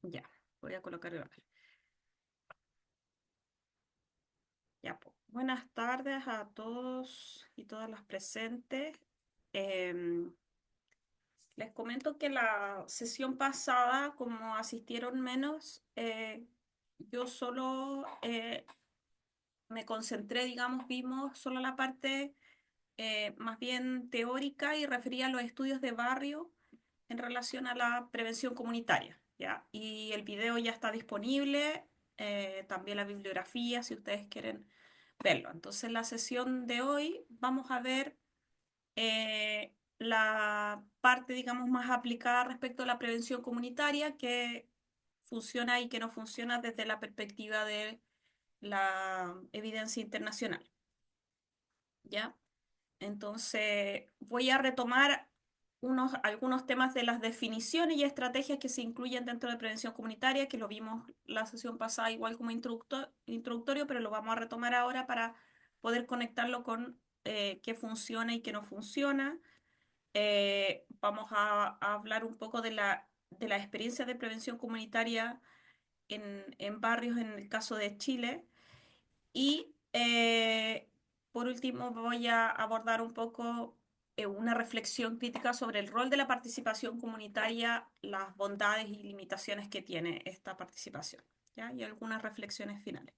Ya, voy a colocar el audio. Ya, po. Buenas tardes a todos y todas las presentes. Em, Les comento que la sesión pasada, como asistieron menos, yo solo me concentré, digamos, vimos solo la parte más bien teórica y refería a los estudios de barrio en relación a la prevención comunitaria, ¿ya? Y el video ya está disponible, también la bibliografía, si ustedes quieren verlo. Entonces, en la sesión de hoy vamos a ver la parte, digamos, más aplicada respecto a la prevención comunitaria, que funciona y que no funciona desde la perspectiva de la evidencia internacional, ¿ya? Entonces, voy a retomar algunos temas de las definiciones y estrategias que se incluyen dentro de prevención comunitaria, que lo vimos la sesión pasada igual como introductorio, pero lo vamos a retomar ahora para poder conectarlo con qué funciona y qué no funciona. Vamos a hablar un poco de la experiencia de prevención comunitaria en barrios en el caso de Chile y por último voy a abordar un poco una reflexión crítica sobre el rol de la participación comunitaria, las bondades y limitaciones que tiene esta participación, ¿ya? Y algunas reflexiones finales.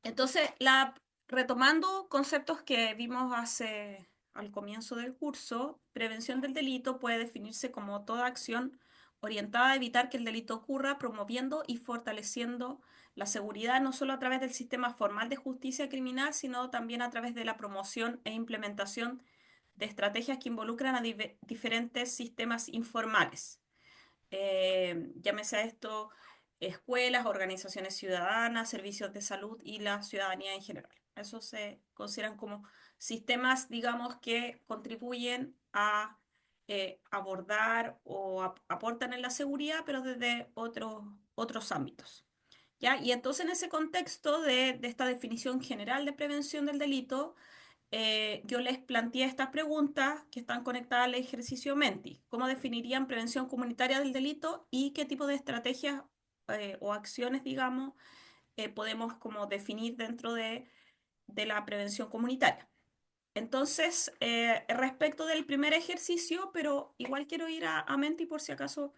Entonces, retomando conceptos que vimos al comienzo del curso, prevención del delito puede definirse como toda acción orientada a evitar que el delito ocurra, promoviendo y fortaleciendo la seguridad no solo a través del sistema formal de justicia criminal, sino también a través de la promoción e implementación de estrategias que involucran a diferentes sistemas informales. Llámese a esto escuelas, organizaciones ciudadanas, servicios de salud y la ciudadanía en general. Eso se consideran como sistemas, digamos, que contribuyen a abordar o aportan en la seguridad, pero desde otros ámbitos. ¿Ya? Y entonces en ese contexto de esta definición general de prevención del delito, yo les planteé estas preguntas que están conectadas al ejercicio Menti. ¿Cómo definirían prevención comunitaria del delito y qué tipo de estrategias o acciones, digamos, podemos como definir dentro de la prevención comunitaria? Entonces, respecto del primer ejercicio, pero igual quiero ir a Menti por si acaso,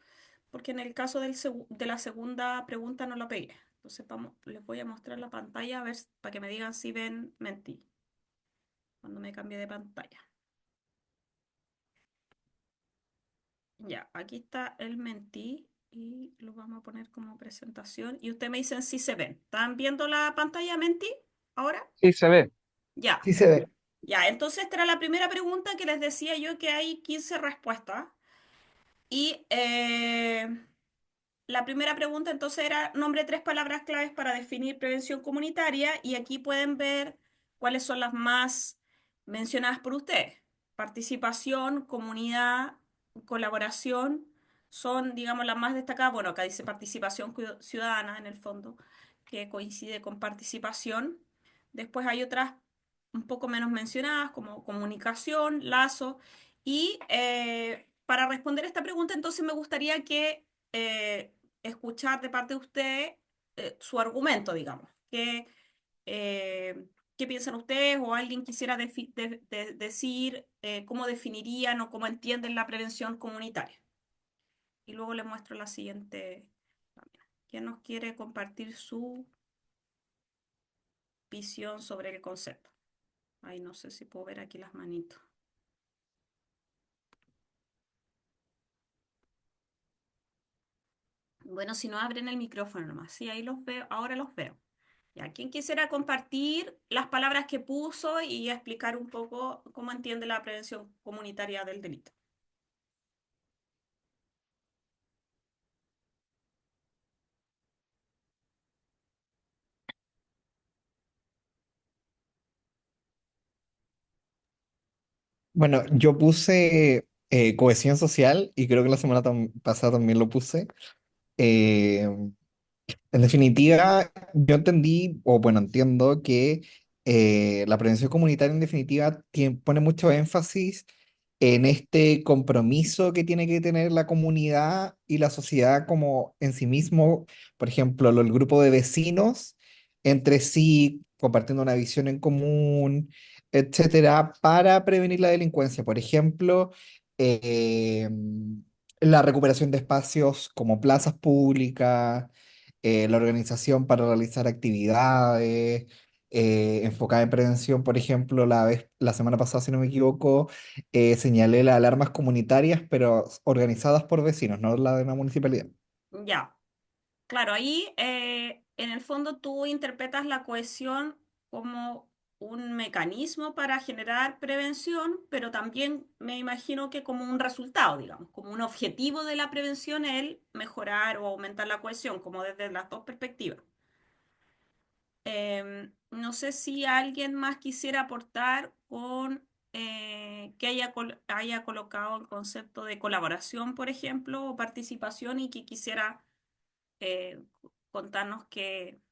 porque en el caso de la segunda pregunta no la pegué. Entonces, vamos, les voy a mostrar la pantalla a ver para que me digan si ven Menti cuando me cambie de pantalla. Ya, aquí está el mentí y lo vamos a poner como presentación. Y ustedes me dicen si se ven. ¿Están viendo la pantalla mentí ahora? Sí, se ve. Ya, Sí se ve. ya. Entonces, esta era la primera pregunta que les decía yo que hay 15 respuestas. Y la primera pregunta entonces era, nombre tres palabras claves para definir prevención comunitaria y aquí pueden ver cuáles son las más mencionadas por ustedes. Participación, comunidad, colaboración son, digamos, las más destacadas. Bueno, acá dice participación ciudadana en el fondo, que coincide con participación. Después hay otras un poco menos mencionadas como comunicación, lazo. Y para responder esta pregunta, entonces me gustaría que escuchar de parte de usted su argumento, digamos. ¿Qué piensan ustedes o alguien quisiera decir cómo definirían o cómo entienden la prevención comunitaria? Y luego les muestro la siguiente lámina. ¿Quién nos quiere compartir su visión sobre el concepto? Ay, no sé si puedo ver aquí las manitos. Bueno, si no abren el micrófono nomás. Sí, ahí los veo, ahora los veo. Ya, ¿quién quisiera compartir las palabras que puso y explicar un poco cómo entiende la prevención comunitaria del delito? Bueno, yo puse cohesión social y creo que la semana pasada también lo puse. Eh, en definitiva, yo entendí, o bueno, entiendo que la prevención comunitaria en definitiva pone mucho énfasis en este compromiso que tiene que tener la comunidad y la sociedad como en sí mismo, por ejemplo, el grupo de vecinos entre sí, compartiendo una visión en común, etcétera, para prevenir la delincuencia. Por ejemplo, eh, la recuperación de espacios como plazas públicas, la organización para realizar actividades enfocada en prevención. Por ejemplo, la semana pasada, si no me equivoco, señalé las alarmas comunitarias, pero organizadas por vecinos, no la de una municipalidad. Ya. Claro, ahí en el fondo tú interpretas la cohesión como un mecanismo para generar prevención, pero también me imagino que como un resultado, digamos, como un objetivo de la prevención el mejorar o aumentar la cohesión, como desde las dos perspectivas. No sé si alguien más quisiera aportar con que haya colocado el concepto de colaboración, por ejemplo, o participación y que quisiera contarnos qué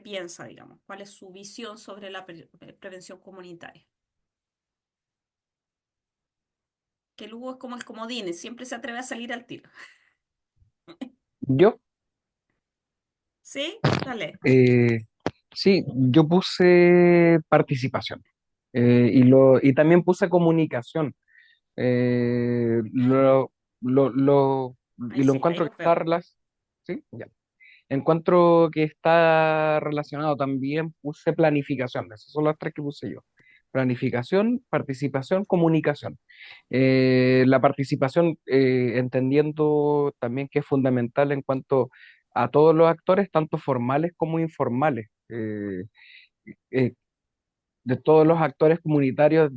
piensa, digamos, cuál es su visión sobre la prevención comunitaria. Que Lugo es como el comodín, siempre se atreve a salir al tiro. Yo, ¿Sí? Dale. eh, sí, yo puse participación y también puse comunicación. Ahí Y lo sí, ahí encuentro que los veo. ¿sí? Ya. Encuentro que está relacionado. También puse planificación. Esas son las tres que puse yo. Planificación, participación, comunicación. La participación, entendiendo también que es fundamental en cuanto a todos los actores, tanto formales como informales. Eh, de todos los actores comunitarios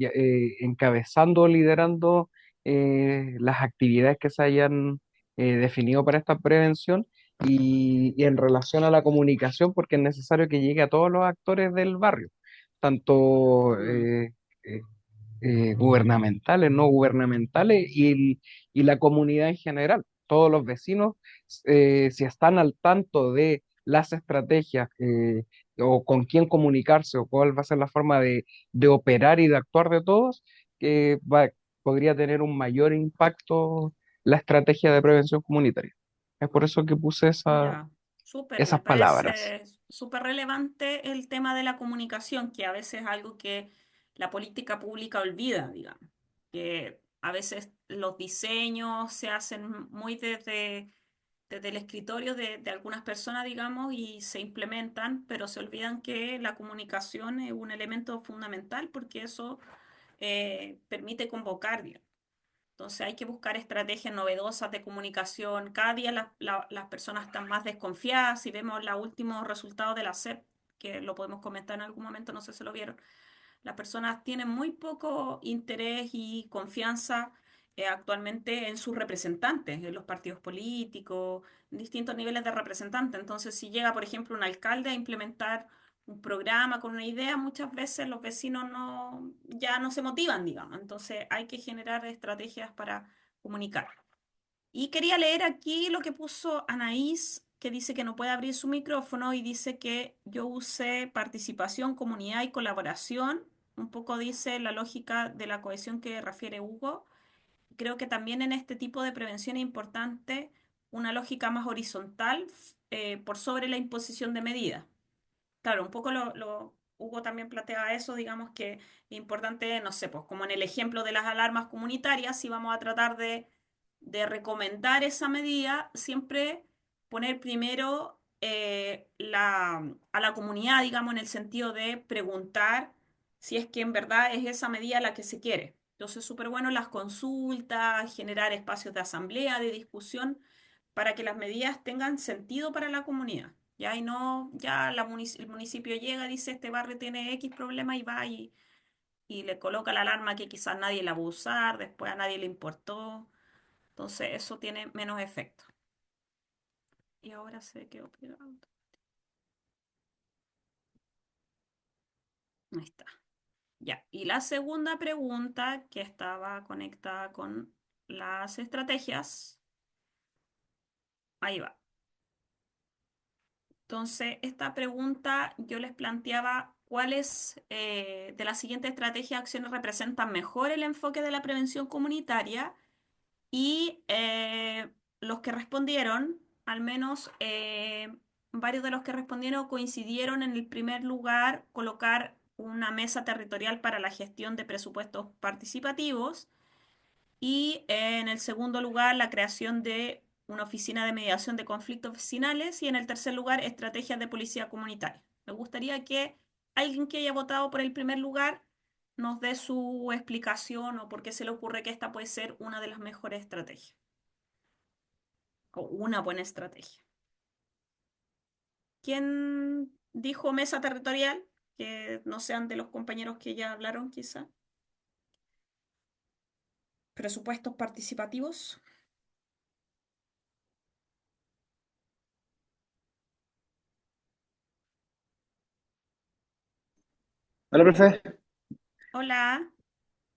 encabezando, liderando las actividades que se hayan definido para esta prevención y en relación a la comunicación, porque es necesario que llegue a todos los actores del barrio, tanto Mm, gubernamentales, no gubernamentales y la comunidad en general. Todos los vecinos, si están al tanto de las estrategias o con quién comunicarse o cuál va a ser la forma de operar y de actuar de todos, podría tener un mayor impacto la estrategia de prevención comunitaria. Es por eso que puse ya, súper, me esas palabras. parece súper relevante el tema de la comunicación, que a veces es algo que la política pública olvida, digamos, que a veces los diseños se hacen muy desde el escritorio de algunas personas, digamos, y se implementan, pero se olvidan que la comunicación es un elemento fundamental porque eso permite convocar, digamos. Entonces hay que buscar estrategias novedosas de comunicación. Cada día las personas están más desconfiadas. Si vemos los últimos resultados de la SEP, que lo podemos comentar en algún momento, no sé si lo vieron, las personas tienen muy poco interés y confianza actualmente en sus representantes, en los partidos políticos, en distintos niveles de representantes. Entonces, si llega, por ejemplo, un alcalde a implementar un programa con una idea, muchas veces los vecinos ya no se motivan, digamos. Entonces, hay que generar estrategias para comunicar. Y quería leer aquí lo que puso Anaís, que dice que no puede abrir su micrófono y dice que yo usé participación, comunidad y colaboración. Un poco dice la lógica de la cohesión que refiere Hugo. Creo que también en este tipo de prevención es importante una lógica más horizontal por sobre la imposición de medidas. Claro, un poco Hugo también plantea eso, digamos que es importante, no sé, pues como en el ejemplo de las alarmas comunitarias, si vamos a tratar de recomendar esa medida, siempre poner primero a la comunidad, digamos, en el sentido de preguntar si es que en verdad es esa medida la que se quiere. Entonces, súper bueno las consultas, generar espacios de asamblea, de discusión, para que las medidas tengan sentido para la comunidad. Ya, y no, ya el municipio llega, dice este barrio tiene X problema y va y le coloca la alarma que quizás nadie la va a usar, después a nadie le importó. Entonces eso tiene menos efecto. Y ahora se quedó pegado. Ahí está. Ya. Y la segunda pregunta que estaba conectada con las estrategias, ahí va. Entonces, esta pregunta yo les planteaba cuáles de las siguientes estrategias y acciones representan mejor el enfoque de la prevención comunitaria y los que respondieron, al menos varios de los que respondieron coincidieron en el primer lugar colocar una mesa territorial para la gestión de presupuestos participativos y en el segundo lugar la creación de una oficina de mediación de conflictos vecinales y en el tercer lugar estrategias de policía comunitaria. Me gustaría que alguien que haya votado por el primer lugar nos dé su explicación o por qué se le ocurre que esta puede ser una de las mejores estrategias o una buena estrategia. ¿Quién dijo mesa territorial? Que no sean de los compañeros que ya hablaron, quizá. Presupuestos participativos. Hola, profe. Hola.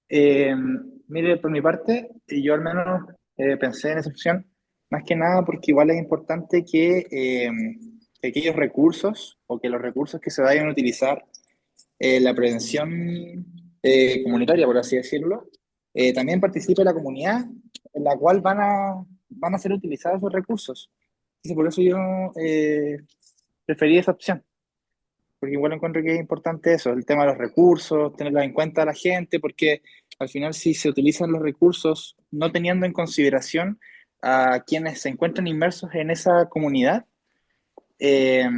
Eh, Mire, por mi parte, yo al menos pensé en esa opción, más que nada porque igual es importante que aquellos recursos o que los recursos que se vayan a utilizar en la prevención comunitaria, por así decirlo, también participe la comunidad en la cual van a ser utilizados esos recursos. Entonces, por eso yo preferí esa opción. Porque igual encuentro que es importante eso, el tema de los recursos, tenerla en cuenta a la gente, porque al final si se utilizan los recursos no teniendo en consideración a quienes se encuentran inmersos en esa comunidad, eh,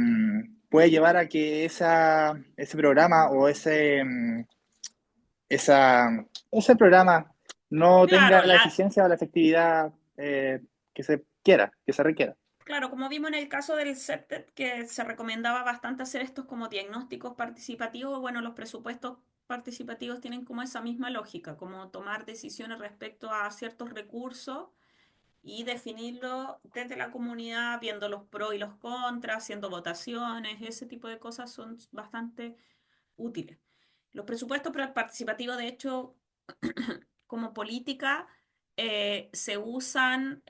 puede llevar a que ese programa o ese programa no Claro, tenga la eficiencia o la efectividad que se quiera, que se requiera. claro, como vimos en el caso del CEPTED, que se recomendaba bastante hacer estos como diagnósticos participativos, bueno, los presupuestos participativos tienen como esa misma lógica, como tomar decisiones respecto a ciertos recursos y definirlo desde la comunidad, viendo los pros y los contras, haciendo votaciones, ese tipo de cosas son bastante útiles. Los presupuestos participativos, de hecho, como política, se usan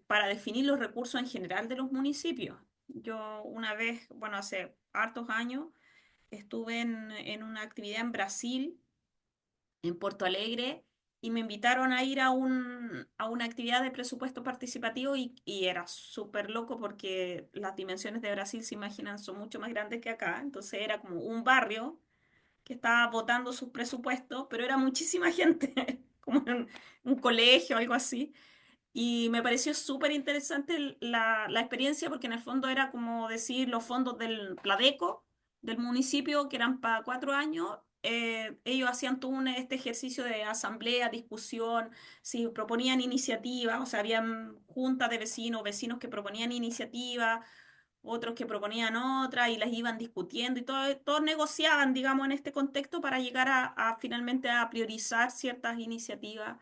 para definir los recursos en general de los municipios. Yo una vez, bueno, hace hartos años, estuve en una actividad en Brasil, en Porto Alegre, y me invitaron a ir a una actividad de presupuesto participativo y era súper loco porque las dimensiones de Brasil, se imaginan, son mucho más grandes que acá. Entonces era como un barrio que estaba votando sus presupuestos, pero era muchísima gente, como en un colegio o algo así. Y me pareció súper interesante la experiencia porque en el fondo era como decir los fondos del Pladeco, del municipio, que eran para 4 años. Ellos hacían todo este ejercicio de asamblea, discusión, si proponían iniciativas, o sea, habían juntas de vecinos, vecinos que proponían iniciativas, otros que proponían otras y las iban discutiendo y todos negociaban, digamos, en este contexto para llegar finalmente a priorizar ciertas iniciativas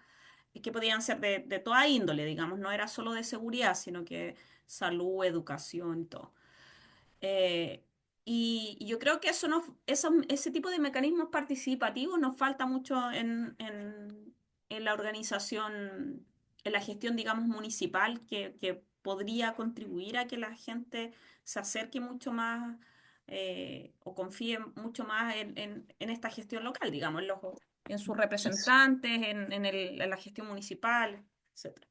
que podían ser de toda índole, digamos, no era solo de seguridad, sino que salud, educación y todo. Eh, y yo creo que ese tipo de mecanismos participativos nos falta mucho en la organización, en la gestión, digamos, municipal, que podría contribuir a que la gente se acerque mucho más o confíe mucho más en esta gestión local, digamos, en sus representantes, en la gestión municipal, etcétera.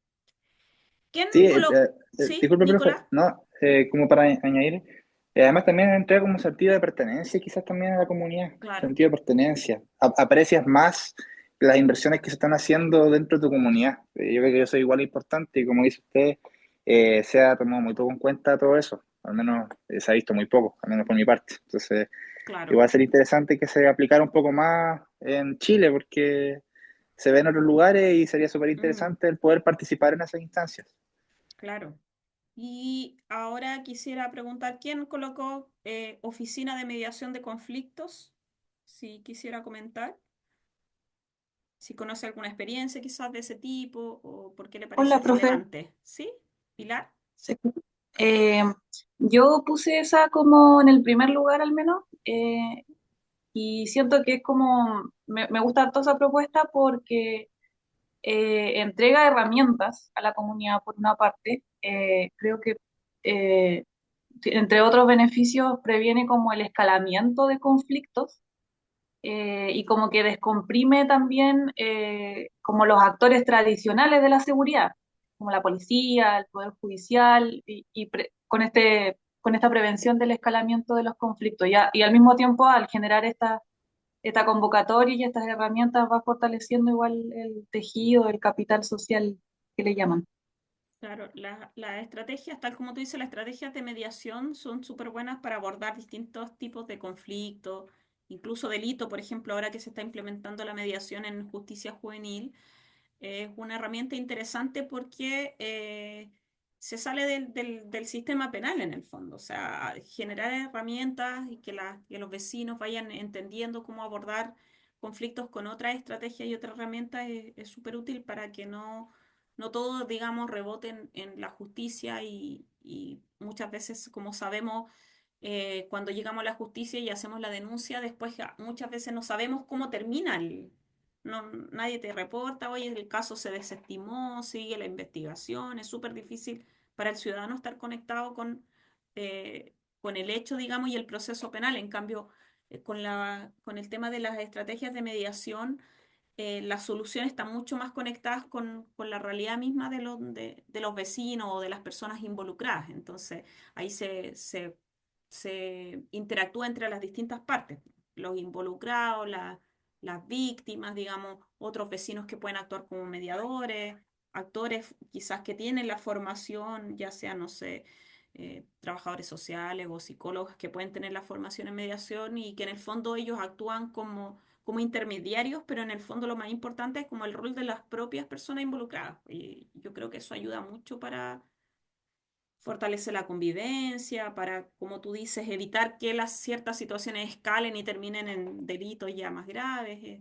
¿Quién Sí, colocó? ¿Sí, disculpe, profe, Nicolás? no, como para añadir, además también entrega como sentido de pertenencia quizás también a la comunidad, Claro, sentido de pertenencia. Aprecias más las inversiones que se están haciendo dentro de tu comunidad. Yo creo que eso es igual importante y como dice usted, se ha tomado muy poco en cuenta todo eso, al menos se ha visto muy poco, al menos por mi parte. Entonces, claro. igual sería interesante que se aplicara un poco más en Chile porque se ve en otros lugares y sería súper Mm, interesante el poder participar en esas instancias. claro. Y ahora quisiera preguntar, ¿quién colocó oficina de mediación de conflictos? Si quisiera comentar, si conoce alguna experiencia quizás de ese tipo o por qué le Hola, parece profe. relevante. ¿Sí? Pilar, Sí. Eh, yo puse esa como en el primer lugar al menos, y siento que es como, me gusta toda esa propuesta porque entrega herramientas a la comunidad por una parte. Creo que entre otros beneficios, previene como el escalamiento de conflictos y como que descomprime también como los actores tradicionales de la seguridad, como la policía, el poder judicial, con esta prevención del escalamiento de los conflictos. Y al mismo tiempo, al generar esta convocatoria y estas herramientas, va fortaleciendo igual el tejido, el capital social que le llaman. Claro, las estrategias, tal como tú dices, las estrategias de mediación son súper buenas para abordar distintos tipos de conflictos, incluso delito, por ejemplo, ahora que se está implementando la mediación en justicia juvenil, es una herramienta interesante porque se sale del sistema penal en el fondo, o sea, generar herramientas y que los vecinos vayan entendiendo cómo abordar conflictos con otras estrategias y otras herramientas es súper útil para que no todo, digamos, rebote en la justicia y muchas veces, como sabemos, cuando llegamos a la justicia y hacemos la denuncia, después muchas veces no sabemos cómo termina no, nadie te reporta, oye, el caso se desestimó, sigue la investigación, es súper difícil para el ciudadano estar conectado con el hecho, digamos, y el proceso penal. En cambio, con el tema de las estrategias de mediación, las soluciones están mucho más conectadas con la realidad misma de los vecinos o de las personas involucradas. Entonces, ahí se interactúa entre las distintas partes, los involucrados, las víctimas, digamos, otros vecinos que pueden actuar como mediadores, actores quizás que tienen la formación, ya sea, no sé, trabajadores sociales o psicólogos que pueden tener la formación en mediación y que en el fondo ellos actúan como intermediarios, pero en el fondo lo más importante es como el rol de las propias personas involucradas. Y yo creo que eso ayuda mucho para fortalecer la convivencia, para, como tú dices, evitar que las ciertas situaciones escalen y terminen en delitos ya más graves.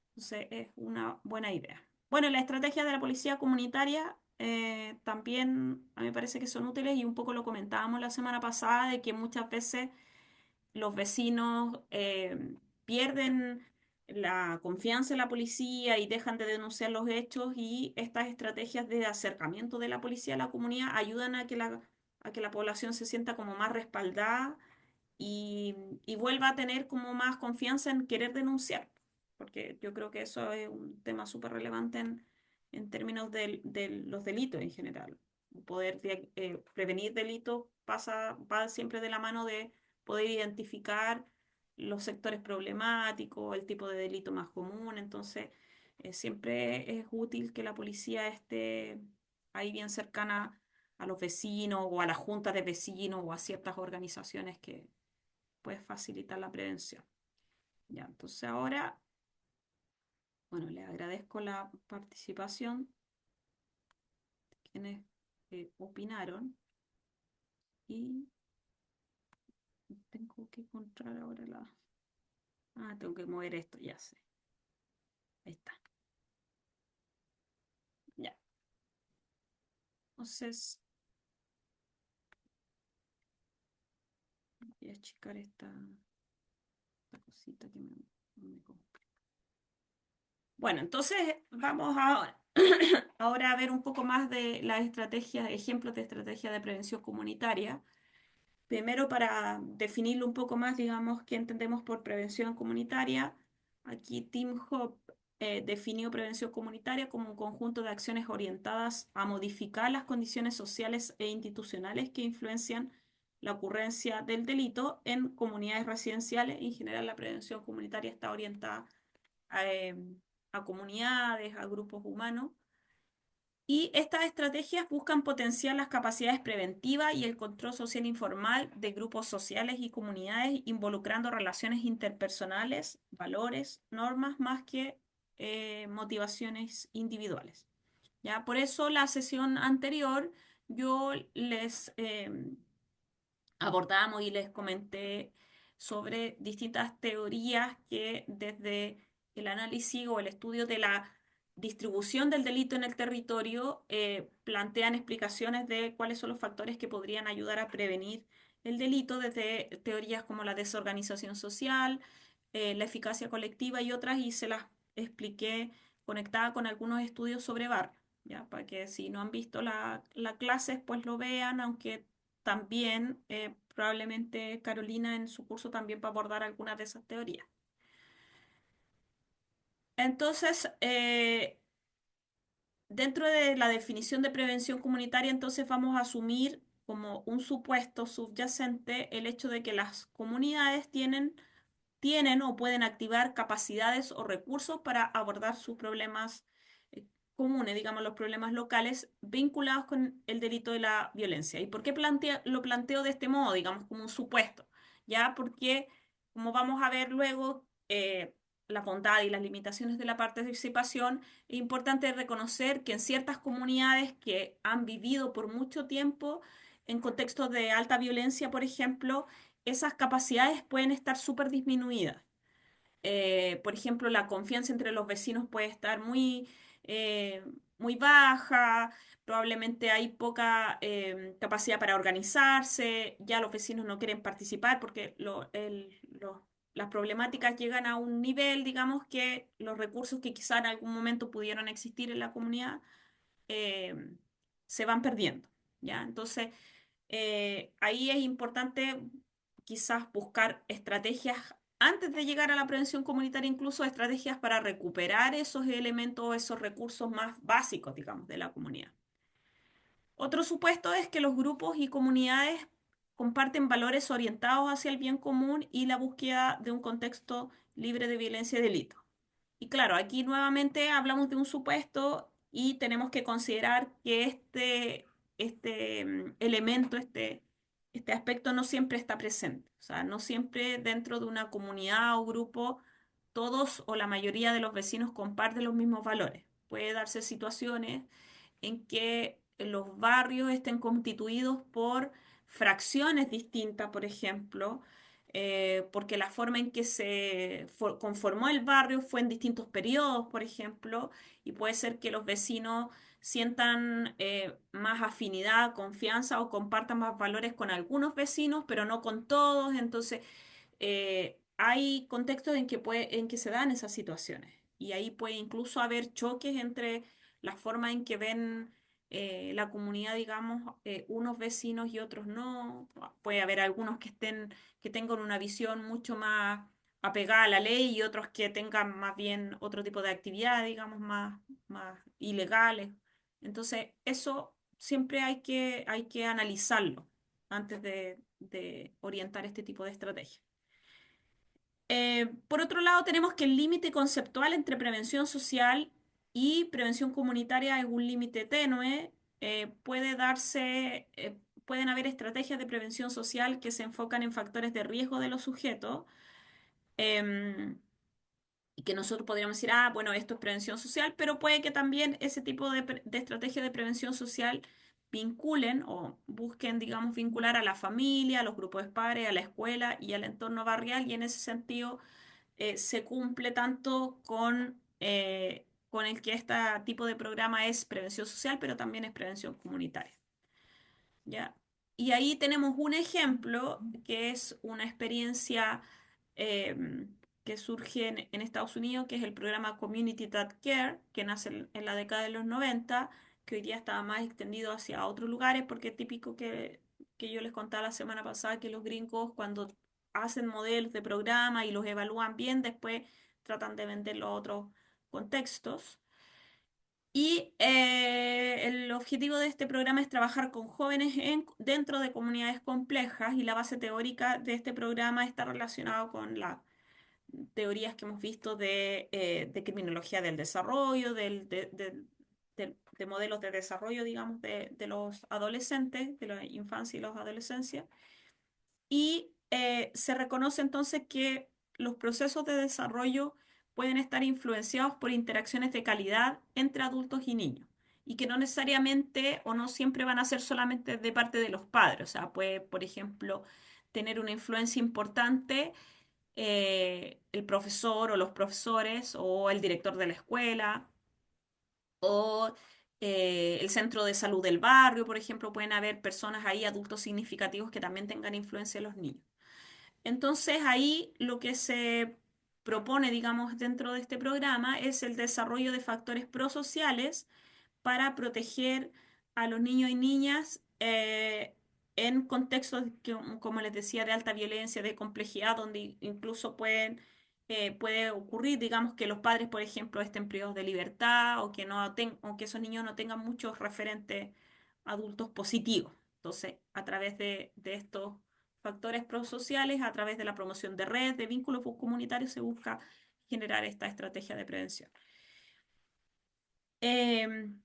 Entonces, es una buena idea. Bueno, la estrategia de la policía comunitaria también a mí me parece que son útiles y un poco lo comentábamos la semana pasada de que muchas veces los vecinos pierden la confianza en la policía y dejan de denunciar los hechos y estas estrategias de acercamiento de la policía a la comunidad ayudan a que la población se sienta como más respaldada y, y vuelva a tener como más confianza en querer denunciar, porque yo creo que eso es un tema súper relevante en términos de los delitos en general. Poder prevenir delitos va siempre de la mano de poder identificar los sectores problemáticos, el tipo de delito más común, entonces siempre es útil que la policía esté ahí bien cercana a los vecinos o a las juntas de vecinos o a ciertas organizaciones que puede facilitar la prevención. Ya, entonces ahora, bueno, les agradezco la participación, quienes opinaron, y tengo que encontrar ahora la... Ah, tengo que mover esto, ya sé. Ahí está. Ya. Entonces, voy a achicar esta cosita que me compré. Bueno, entonces vamos ahora a ver un poco más de las estrategias, ejemplos de estrategia de prevención comunitaria. Primero, para definirlo un poco más, digamos, qué entendemos por prevención comunitaria. Aquí Tim Hope definió prevención comunitaria como un conjunto de acciones orientadas a modificar las condiciones sociales e institucionales que influencian la ocurrencia del delito en comunidades residenciales. En general, la prevención comunitaria está orientada a, a comunidades, a grupos humanos. Y estas estrategias buscan potenciar las capacidades preventivas y el control social informal de grupos sociales y comunidades, involucrando relaciones interpersonales, valores, normas, más que motivaciones individuales. ¿Ya? Por eso la sesión anterior yo les abordamos y les comenté sobre distintas teorías que desde el análisis o el estudio de la distribución del delito en el territorio plantean explicaciones de cuáles son los factores que podrían ayudar a prevenir el delito, desde teorías como la desorganización social, la eficacia colectiva y otras, y se las expliqué conectada con algunos estudios sobre barrio, ¿ya? Para que si no han visto la clase, pues lo vean, aunque también, probablemente Carolina en su curso también va a abordar algunas de esas teorías. Entonces, dentro de la definición de prevención comunitaria, entonces vamos a asumir como un supuesto subyacente el hecho de que las comunidades tienen o pueden activar capacidades o recursos para abordar sus problemas comunes, digamos, los problemas locales vinculados con el delito de la violencia. ¿Y por qué lo planteo de este modo, digamos, como un supuesto? Ya, porque como vamos a ver luego, la bondad y las limitaciones de la participación, es importante reconocer que en ciertas comunidades que han vivido por mucho tiempo en contextos de alta violencia, por ejemplo, esas capacidades pueden estar súper disminuidas. Por ejemplo, la confianza entre los vecinos puede estar muy baja, probablemente hay poca capacidad para organizarse, ya los vecinos no quieren participar porque las problemáticas llegan a un nivel, digamos, que los recursos que quizá en algún momento pudieron existir en la comunidad eh, se van perdiendo, ¿ya? Entonces, ahí es importante quizás buscar estrategias antes de llegar a la prevención comunitaria, incluso estrategias para recuperar esos elementos, esos recursos más básicos, digamos, de la comunidad. Otro supuesto es que los grupos y comunidades comparten valores orientados hacia el bien común y la búsqueda de un contexto libre de violencia y delito. Y claro, aquí nuevamente hablamos de un supuesto y tenemos que considerar que este elemento, este aspecto no siempre está presente. O sea, no siempre dentro de una comunidad o grupo todos o la mayoría de los vecinos comparten los mismos valores. Puede darse situaciones en que los barrios estén constituidos por fracciones distintas, por ejemplo, porque la forma en que conformó el barrio fue en distintos periodos, por ejemplo, y puede ser que los vecinos sientan más afinidad, confianza o compartan más valores con algunos vecinos, pero no con todos. Entonces, hay contextos en que se dan esas situaciones y ahí puede incluso haber choques entre la forma en que ven la comunidad, digamos, unos vecinos y otros no. Puede haber algunos que tengan una visión mucho más apegada a la ley y otros que tengan más bien otro tipo de actividad, digamos, más ilegales. Entonces, eso siempre hay que analizarlo antes de orientar este tipo de estrategia. Por otro lado, tenemos que el límite conceptual entre prevención social y prevención comunitaria es un límite tenue. Pueden haber estrategias de prevención social que se enfocan en factores de riesgo de los sujetos, em, y que nosotros podríamos decir, ah, bueno, esto es prevención social, pero puede que también ese tipo de estrategias de prevención social vinculen o busquen, digamos, vincular a la familia, a los grupos de padres, a la escuela y al entorno barrial, y en ese sentido se cumple tanto con el que este tipo de programa es prevención social, pero también es prevención comunitaria. ¿Ya? Y ahí tenemos un ejemplo que es una experiencia que surge en Estados Unidos, que es el programa Community That Care, que nace en la década de los 90, que hoy día está más extendido hacia otros lugares, porque es típico que yo les contaba la semana pasada que los gringos cuando hacen modelos de programa y los evalúan bien, después tratan de venderlo a otros contextos. Y el objetivo de este programa es trabajar con jóvenes dentro de comunidades complejas y la base teórica de este programa está relacionado con las teorías que hemos visto de criminología del desarrollo, de modelos de desarrollo, digamos, de los adolescentes, de la infancia y la adolescencia. Y se reconoce entonces que los procesos de desarrollo pueden estar influenciados por interacciones de calidad entre adultos y niños y que no necesariamente o no siempre van a ser solamente de parte de los padres. O sea, puede, por ejemplo, tener una influencia importante el profesor o los profesores o el director de la escuela o el centro de salud del barrio, por ejemplo, pueden haber personas ahí, adultos significativos que también tengan influencia en los niños. Entonces ahí lo que se propone, digamos, dentro de este programa es el desarrollo de factores prosociales para proteger a los niños y niñas en contextos como les decía, de alta violencia, de complejidad, donde incluso puede ocurrir, digamos, que los padres, por ejemplo, estén privados de libertad o que esos niños no tengan muchos referentes adultos positivos. Entonces, a través de estos factores prosociales, a través de la promoción de redes, de vínculos comunitarios, se busca generar esta estrategia de prevención. Em,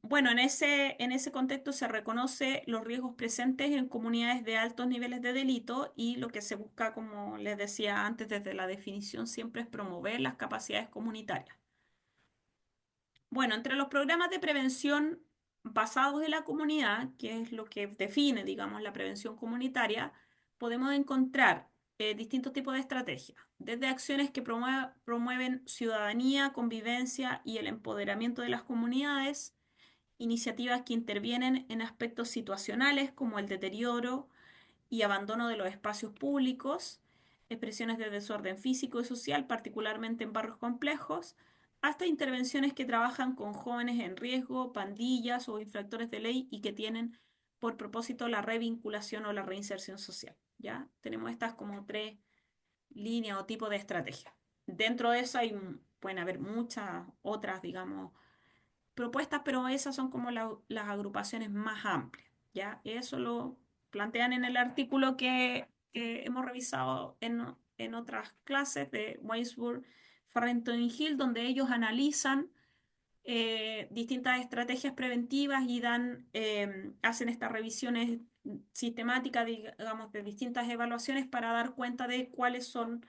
bueno, en ese contexto se reconoce los riesgos presentes en comunidades de altos niveles de delito y lo que se busca, como les decía antes, desde la definición siempre es promover las capacidades comunitarias. Bueno, entre los programas de prevención basados en la comunidad, que es lo que define, digamos, la prevención comunitaria, podemos encontrar distintos tipos de estrategias, desde acciones que promueven ciudadanía, convivencia y el empoderamiento de las comunidades, iniciativas que intervienen en aspectos situacionales como el deterioro y abandono de los espacios públicos, expresiones de desorden físico y social, particularmente en barrios complejos, hasta intervenciones que trabajan con jóvenes en riesgo, pandillas o infractores de ley y que tienen por propósito la revinculación o la reinserción social. ¿Ya? Tenemos estas como tres líneas o tipos de estrategias. Dentro de eso pueden haber muchas otras, digamos, propuestas, pero esas son como las agrupaciones más amplias, ¿ya? Eso lo plantean en el artículo que hemos revisado en otras clases de Weisburd, Farrington y Hill, donde ellos analizan distintas estrategias preventivas y hacen estas revisiones sistemáticas, digamos, de distintas evaluaciones para dar cuenta de cuáles son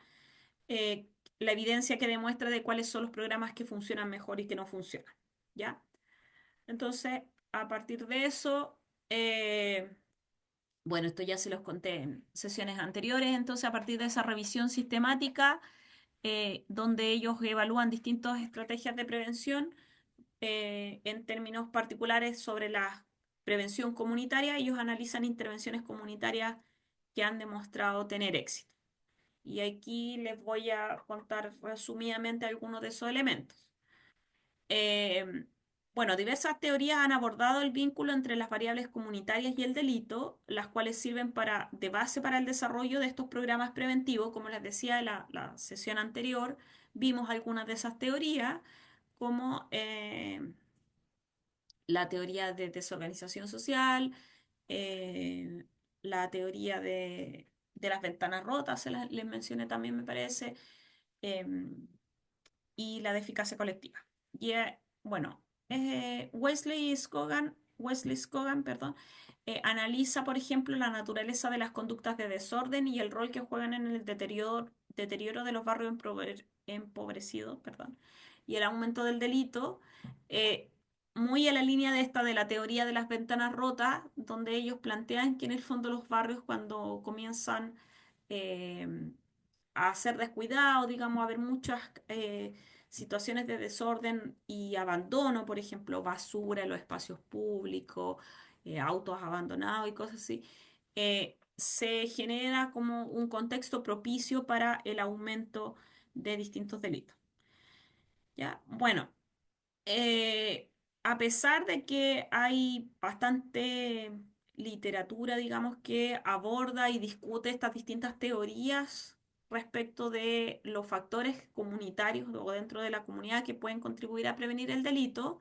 eh, la evidencia que demuestra de cuáles son los programas que funcionan mejor y que no funcionan, ¿ya? Entonces, a partir de eso, bueno, esto ya se los conté en sesiones anteriores, entonces a partir de esa revisión sistemática, donde ellos evalúan distintas estrategias de prevención, en términos particulares sobre la prevención comunitaria, ellos analizan intervenciones comunitarias que han demostrado tener éxito. Y aquí les voy a contar resumidamente algunos de esos elementos. Eh, bueno, diversas teorías han abordado el vínculo entre las variables comunitarias y el delito, las cuales sirven de base para el desarrollo de estos programas preventivos. Como les decía en la sesión anterior, vimos algunas de esas teorías, como la teoría de desorganización social, eh, la teoría de las ventanas rotas, les mencioné también, me parece, em, y la de eficacia colectiva. Y bueno, Wesley Scogan, perdón, analiza, por ejemplo, la naturaleza de las conductas de desorden y el rol que juegan en el deterioro de los barrios empobrecidos, perdón, y el aumento del delito, eh, muy a la línea de esta de la teoría de las ventanas rotas, donde ellos plantean que en el fondo los barrios cuando comienzan eh, a ser descuidados, digamos, a haber muchas situaciones de desorden y abandono, por ejemplo, basura en los espacios públicos, autos abandonados y cosas así, se genera como un contexto propicio para el aumento de distintos delitos. ¿Ya? Bueno, eh, a pesar de que hay bastante literatura, digamos, que aborda y discute estas distintas teorías respecto de los factores comunitarios o dentro de la comunidad que pueden contribuir a prevenir el delito,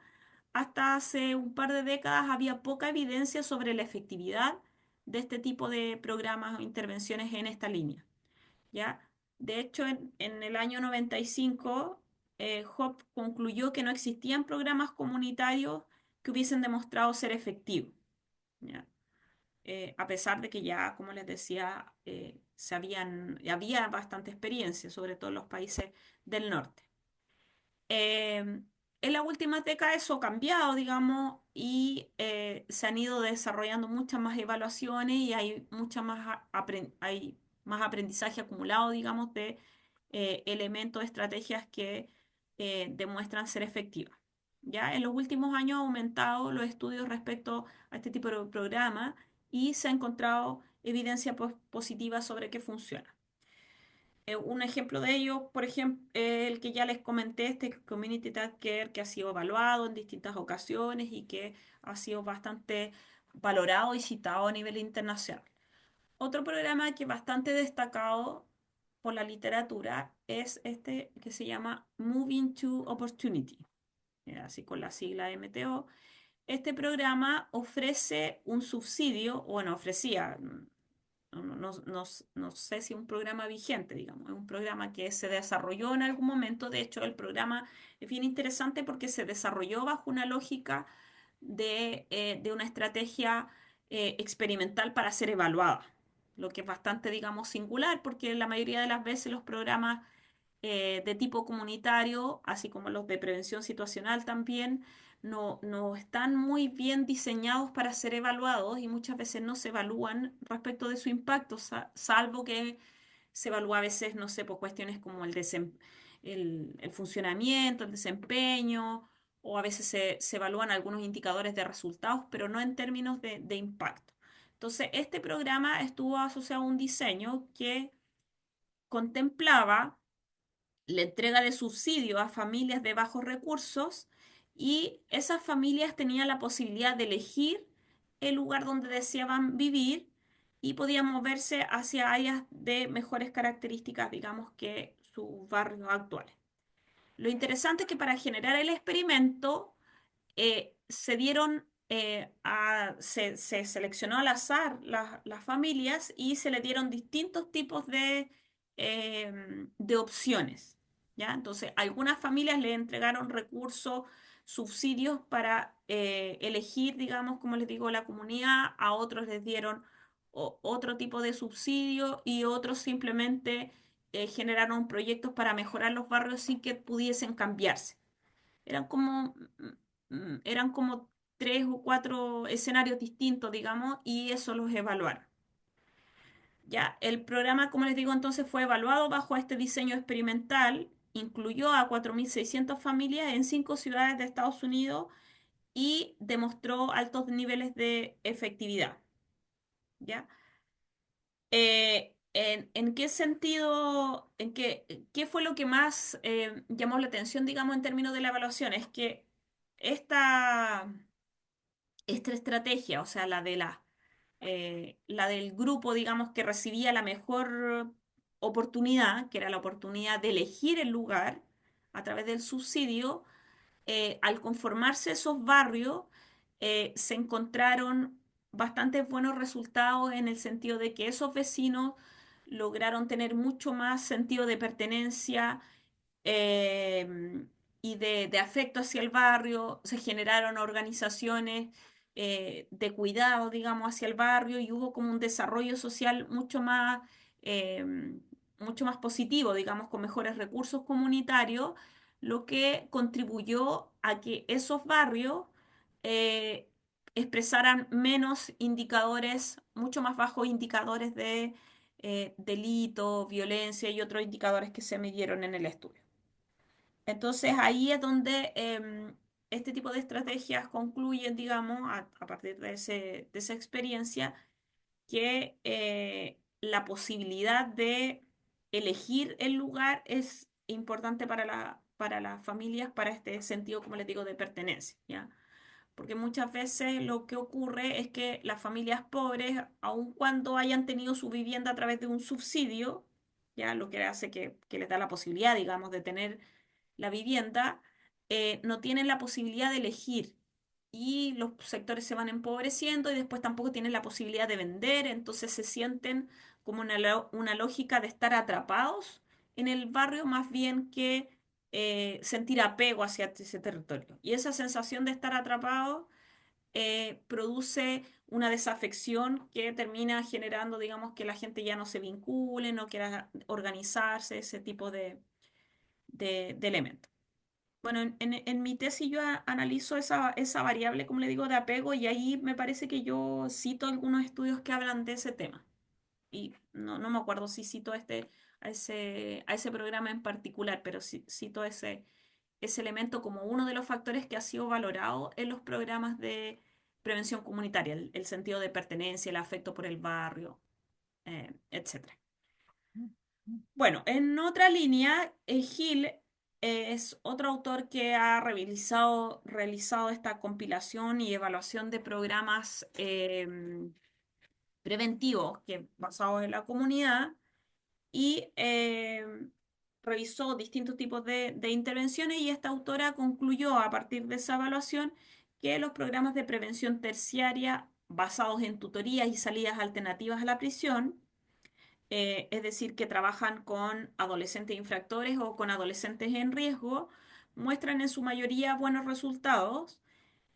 hasta hace un par de décadas había poca evidencia sobre la efectividad de este tipo de programas o intervenciones en esta línea. ¿Ya? De hecho, en el año 95, Hop concluyó que no existían programas comunitarios que hubiesen demostrado ser efectivos, ¿ya? A pesar de que ya, como les decía, había bastante experiencia, sobre todo en los países del norte. Eh, en las últimas décadas eso ha cambiado, digamos, y se han ido desarrollando muchas más evaluaciones y hay hay más aprendizaje acumulado, digamos, de elementos, estrategias que demuestran ser efectivas. Ya en los últimos años ha aumentado los estudios respecto a este tipo de programa y se ha encontrado evidencia positiva sobre que funciona. Un ejemplo de ello, por ejemplo, el que ya les comenté, este Community Tag Care, que ha sido evaluado en distintas ocasiones y que ha sido bastante valorado y citado a nivel internacional. Otro programa que es bastante destacado por la literatura es este que se llama Moving to Opportunity, así con la sigla MTO. Este programa ofrece un subsidio, o bueno, ofrecía, no sé si un programa vigente, digamos, es un programa que se desarrolló en algún momento. De hecho, el programa es bien interesante porque se desarrolló bajo una lógica de una estrategia experimental para ser evaluada, lo que es bastante, digamos, singular porque la mayoría de las veces los programas de tipo comunitario, así como los de prevención situacional también, no están muy bien diseñados para ser evaluados y muchas veces no se evalúan respecto de su impacto, salvo que se evalúa a veces, no sé, por cuestiones como el funcionamiento, el desempeño, o a veces se evalúan algunos indicadores de resultados, pero no en términos de impacto. Entonces, este programa estuvo asociado a un diseño que contemplaba la entrega de subsidios a familias de bajos recursos y esas familias tenían la posibilidad de elegir el lugar donde deseaban vivir y podían moverse hacia áreas de mejores características, digamos, que sus barrios actuales. Lo interesante es que para generar el experimento se dieron se seleccionó al azar las familias y se le dieron distintos tipos de opciones, ¿ya? Entonces, algunas familias le entregaron recursos, subsidios para elegir, digamos, como les digo, la comunidad, a otros les dieron otro tipo de subsidio y otros simplemente generaron proyectos para mejorar los barrios sin que pudiesen cambiarse. Eran como, eran como tres o cuatro escenarios distintos, digamos, y eso los evaluaron. Ya, el programa, como les digo, entonces fue evaluado bajo este diseño experimental, incluyó a 4.600 familias en 5 ciudades de Estados Unidos y demostró altos niveles de efectividad. ¿Ya? ¿En qué sentido, qué fue lo que más llamó la atención, digamos, en términos de la evaluación? Es que esta, esta estrategia, o sea, la del grupo, digamos, que recibía la mejor oportunidad, que era la oportunidad de elegir el lugar a través del subsidio, al conformarse esos barrios, se encontraron bastantes buenos resultados en el sentido de que esos vecinos lograron tener mucho más sentido de pertenencia eh, y de afecto hacia el barrio, se generaron organizaciones de cuidado, digamos, hacia el barrio y hubo como un desarrollo social eh, mucho más positivo, digamos, con mejores recursos comunitarios, lo que contribuyó a que esos barrios eh, expresaran menos indicadores, mucho más bajos indicadores de delito, violencia y otros indicadores que se midieron en el estudio. Entonces ahí es donde este tipo de estrategias concluyen, digamos, a partir de esa experiencia, que la posibilidad de elegir el lugar es importante para las familias, para este sentido, como les digo, de pertenencia, ¿ya? Porque muchas veces lo que ocurre es que las familias pobres, aun cuando hayan tenido su vivienda a través de un subsidio, ya lo que hace que les da la posibilidad, digamos, de tener la vivienda, no tienen la posibilidad de elegir y los sectores se van empobreciendo y después tampoco tienen la posibilidad de vender, entonces se sienten como una lógica de estar atrapados en el barrio más bien que sentir apego hacia ese territorio. Y esa sensación de estar atrapado produce una desafección que termina generando, digamos, que la gente ya no se vincule, no quiera organizarse, ese tipo de elementos. Bueno, en mi tesis yo analizo esa variable, como le digo, de apego y ahí me parece que yo cito algunos estudios que hablan de ese tema. Y no me acuerdo si cito a ese programa en particular, pero cito ese elemento como uno de los factores que ha sido valorado en los programas de prevención comunitaria, el sentido de pertenencia, el afecto por el barrio, etcétera. Bueno, en otra línea, Hill es otro autor que ha realizado esta compilación y evaluación de programas preventivos que basados en la comunidad y revisó distintos tipos de intervenciones y esta autora concluyó a partir de esa evaluación que los programas de prevención terciaria basados en tutorías y salidas alternativas a la prisión, es decir, que trabajan con adolescentes infractores o con adolescentes en riesgo, muestran en su mayoría buenos resultados.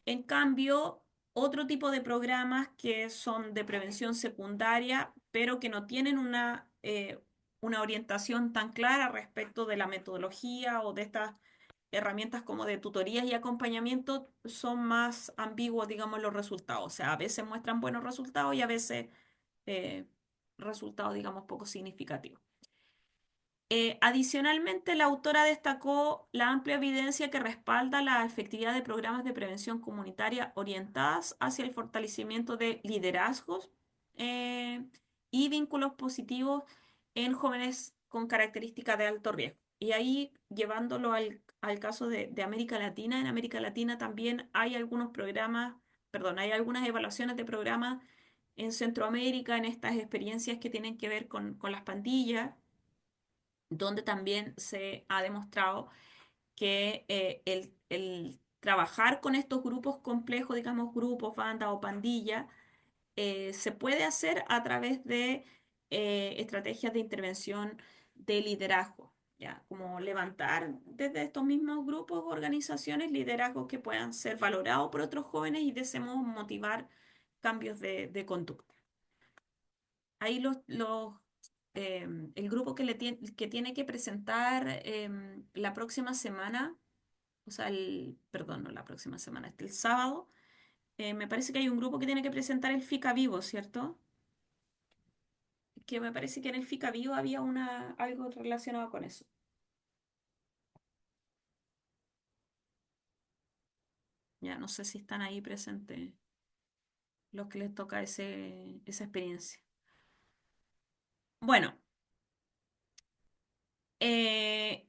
En cambio, otro tipo de programas que son de prevención secundaria, pero que no tienen una orientación tan clara respecto de la metodología o de estas herramientas como de tutorías y acompañamiento, son más ambiguos, digamos, los resultados. O sea, a veces muestran buenos resultados y a veces eh, resultados, digamos, poco significativos. Adicionalmente, la autora destacó la amplia evidencia que respalda la efectividad de programas de prevención comunitaria orientadas hacia el fortalecimiento de liderazgos eh, y vínculos positivos en jóvenes con características de alto riesgo. Y ahí, llevándolo al caso de América Latina, en América Latina también hay algunos programas, perdón, hay algunas evaluaciones de programas en Centroamérica, en estas experiencias que tienen que ver con las pandillas donde también se ha demostrado que el trabajar con estos grupos complejos, digamos grupos, bandas o pandillas, se puede hacer a través de estrategias de intervención de liderazgo, ¿ya? Como levantar desde estos mismos grupos, organizaciones, liderazgos que puedan ser valorados por otros jóvenes y de ese modo motivar cambios de conducta. Ahí el grupo que tiene que presentar la próxima semana, o sea, perdón, no la próxima semana, el sábado, me parece que hay un grupo que tiene que presentar el FICA Vivo, ¿cierto? Que me parece que en el FICA Vivo había algo relacionado con eso. Ya no sé si están ahí presentes los que les toca esa experiencia. Bueno, eh,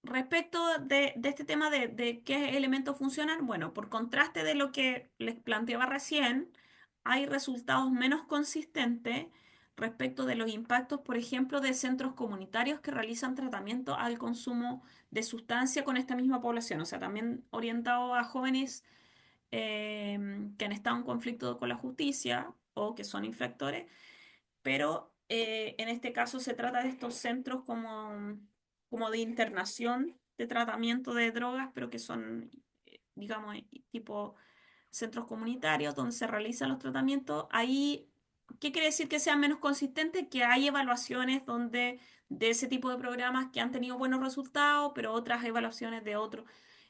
respecto de este tema de qué elementos funcionan, bueno, por contraste de lo que les planteaba recién, hay resultados menos consistentes respecto de los impactos, por ejemplo, de centros comunitarios que realizan tratamiento al consumo de sustancia con esta misma población, o sea, también orientado a jóvenes que han estado en conflicto con la justicia o que son infractores, pero en este caso se trata de estos centros como de internación de tratamiento de drogas, pero que son, digamos, tipo centros comunitarios donde se realizan los tratamientos. Ahí, ¿qué quiere decir que sean menos consistentes? Que hay evaluaciones donde de ese tipo de programas que han tenido buenos resultados, pero otras evaluaciones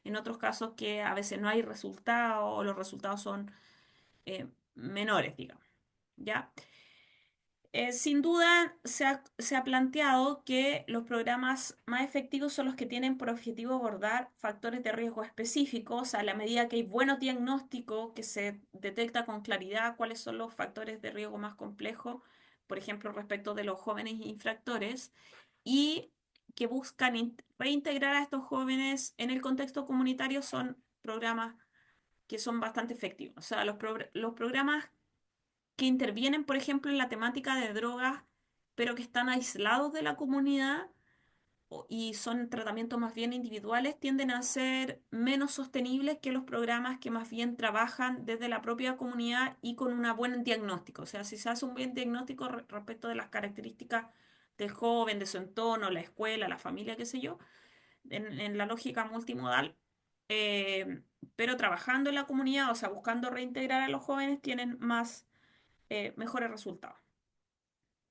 en otros casos que a veces no hay resultados o los resultados son menores, digamos. ¿Ya? Sin duda se ha planteado que los programas más efectivos son los que tienen por objetivo abordar factores de riesgo específicos, a la medida que hay buenos diagnósticos, que se detecta con claridad cuáles son los factores de riesgo más complejos, por ejemplo, respecto de los jóvenes infractores, y que buscan reintegrar a estos jóvenes en el contexto comunitario, son programas que son bastante efectivos. O sea, los programas que intervienen, por ejemplo, en la temática de drogas, pero que están aislados de la comunidad y son tratamientos más bien individuales, tienden a ser menos sostenibles que los programas que más bien trabajan desde la propia comunidad y con un buen diagnóstico. O sea, si se hace un buen diagnóstico respecto de las características del joven, de su entorno, la escuela, la familia, qué sé yo, en la lógica multimodal, eh, pero trabajando en la comunidad, o sea, buscando reintegrar a los jóvenes, tienen mejores resultados.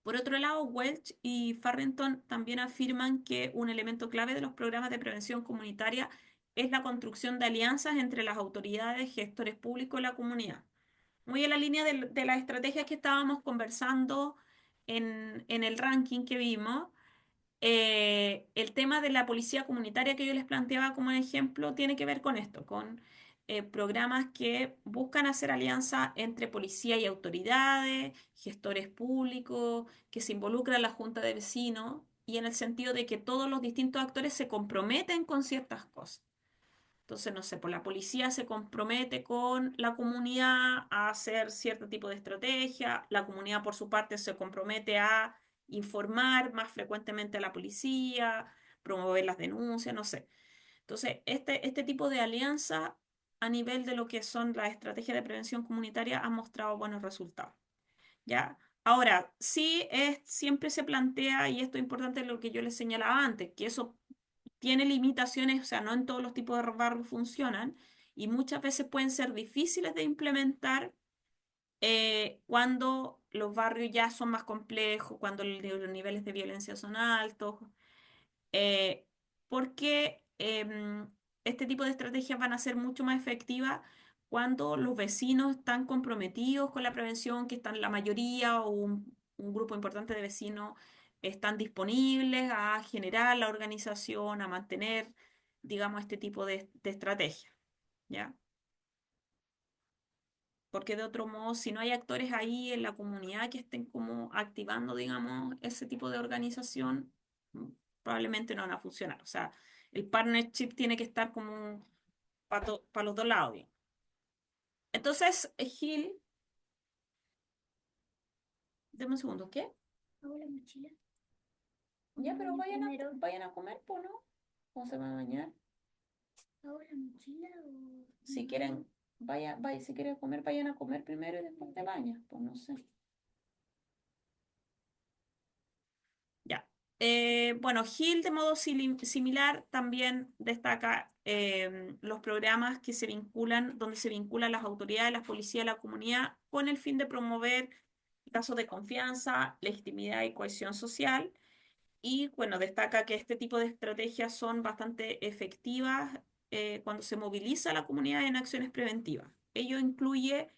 Por otro lado, Welch y Farrington también afirman que un elemento clave de los programas de prevención comunitaria es la construcción de alianzas entre las autoridades, gestores públicos y la comunidad. Muy en la línea de las estrategias que estábamos conversando en el ranking que vimos, el tema de la policía comunitaria que yo les planteaba como ejemplo tiene que ver con esto, con programas que buscan hacer alianza entre policía y autoridades, gestores públicos, que se involucra la junta de vecinos y en el sentido de que todos los distintos actores se comprometen con ciertas cosas. Entonces, no sé, pues la policía se compromete con la comunidad a hacer cierto tipo de estrategia, la comunidad por su parte se compromete a informar más frecuentemente a la policía, promover las denuncias, no sé. Entonces, este tipo de alianza a nivel de lo que son las estrategias de prevención comunitaria han mostrado buenos resultados. ¿Ya? Ahora, sí siempre se plantea, y esto es importante lo que yo les señalaba antes, que eso tiene limitaciones, o sea, no en todos los tipos de barrios funcionan, y muchas veces pueden ser difíciles de implementar cuando los barrios ya son más complejos, cuando los niveles de violencia son altos, eh, porque este tipo de estrategias van a ser mucho más efectivas cuando los vecinos están comprometidos con la prevención, que están la mayoría o un grupo importante de vecinos están disponibles a generar la organización, a mantener, digamos, este tipo de estrategias, ¿ya? Porque de otro modo, si no hay actores ahí en la comunidad que estén como activando, digamos, ese tipo de organización, mm, probablemente no van a funcionar. O sea, el partnership tiene que estar como para los dos lados, digamos. Entonces, Gil, deme un segundo, ¿qué? Hago la mochila. Ya, pero Primero, vayan a comer, pues, ¿no? ¿Cómo se van a bañar? ¿hago la mochila o...? Si quieren, si quieren comer, vayan a comer primero y después te bañas, pues no sé. Ya. Bueno, Hill de modo similar también destaca los programas que se vinculan, donde se vinculan las autoridades, las policías, la comunidad, con el fin de promover casos de confianza, legitimidad y cohesión social. Y bueno, destaca que este tipo de estrategias son bastante efectivas cuando se moviliza a la comunidad en acciones preventivas. Ello incluye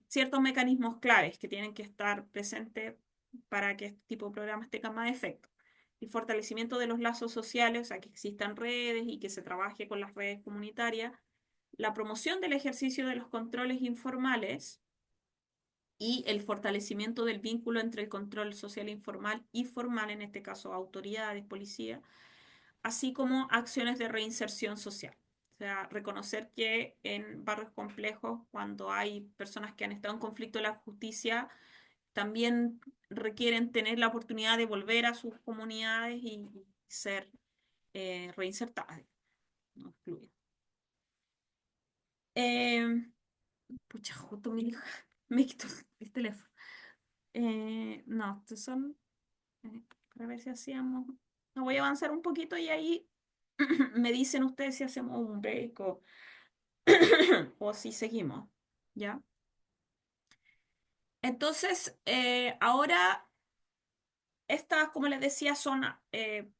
ciertos mecanismos claves que tienen que estar presentes para que este tipo de programas tengan más efecto. El fortalecimiento de los lazos sociales, o sea, que existan redes y que se trabaje con las redes comunitarias. La promoción del ejercicio de los controles informales y el fortalecimiento del vínculo entre el control social informal y formal, en este caso autoridades, policía, así como acciones de reinserción social. O sea, reconocer que en barrios complejos, cuando hay personas que han estado en conflicto de la justicia, también requieren tener la oportunidad de volver a sus comunidades y ser reinsertadas, no excluidas. Pucha, justo mi hija me quitó el teléfono. No, estos son, para ver si hacíamos, no voy a avanzar un poquito y ahí me dicen ustedes si hacemos un break o si seguimos, ¿ya? Entonces, ahora estas, como les decía, son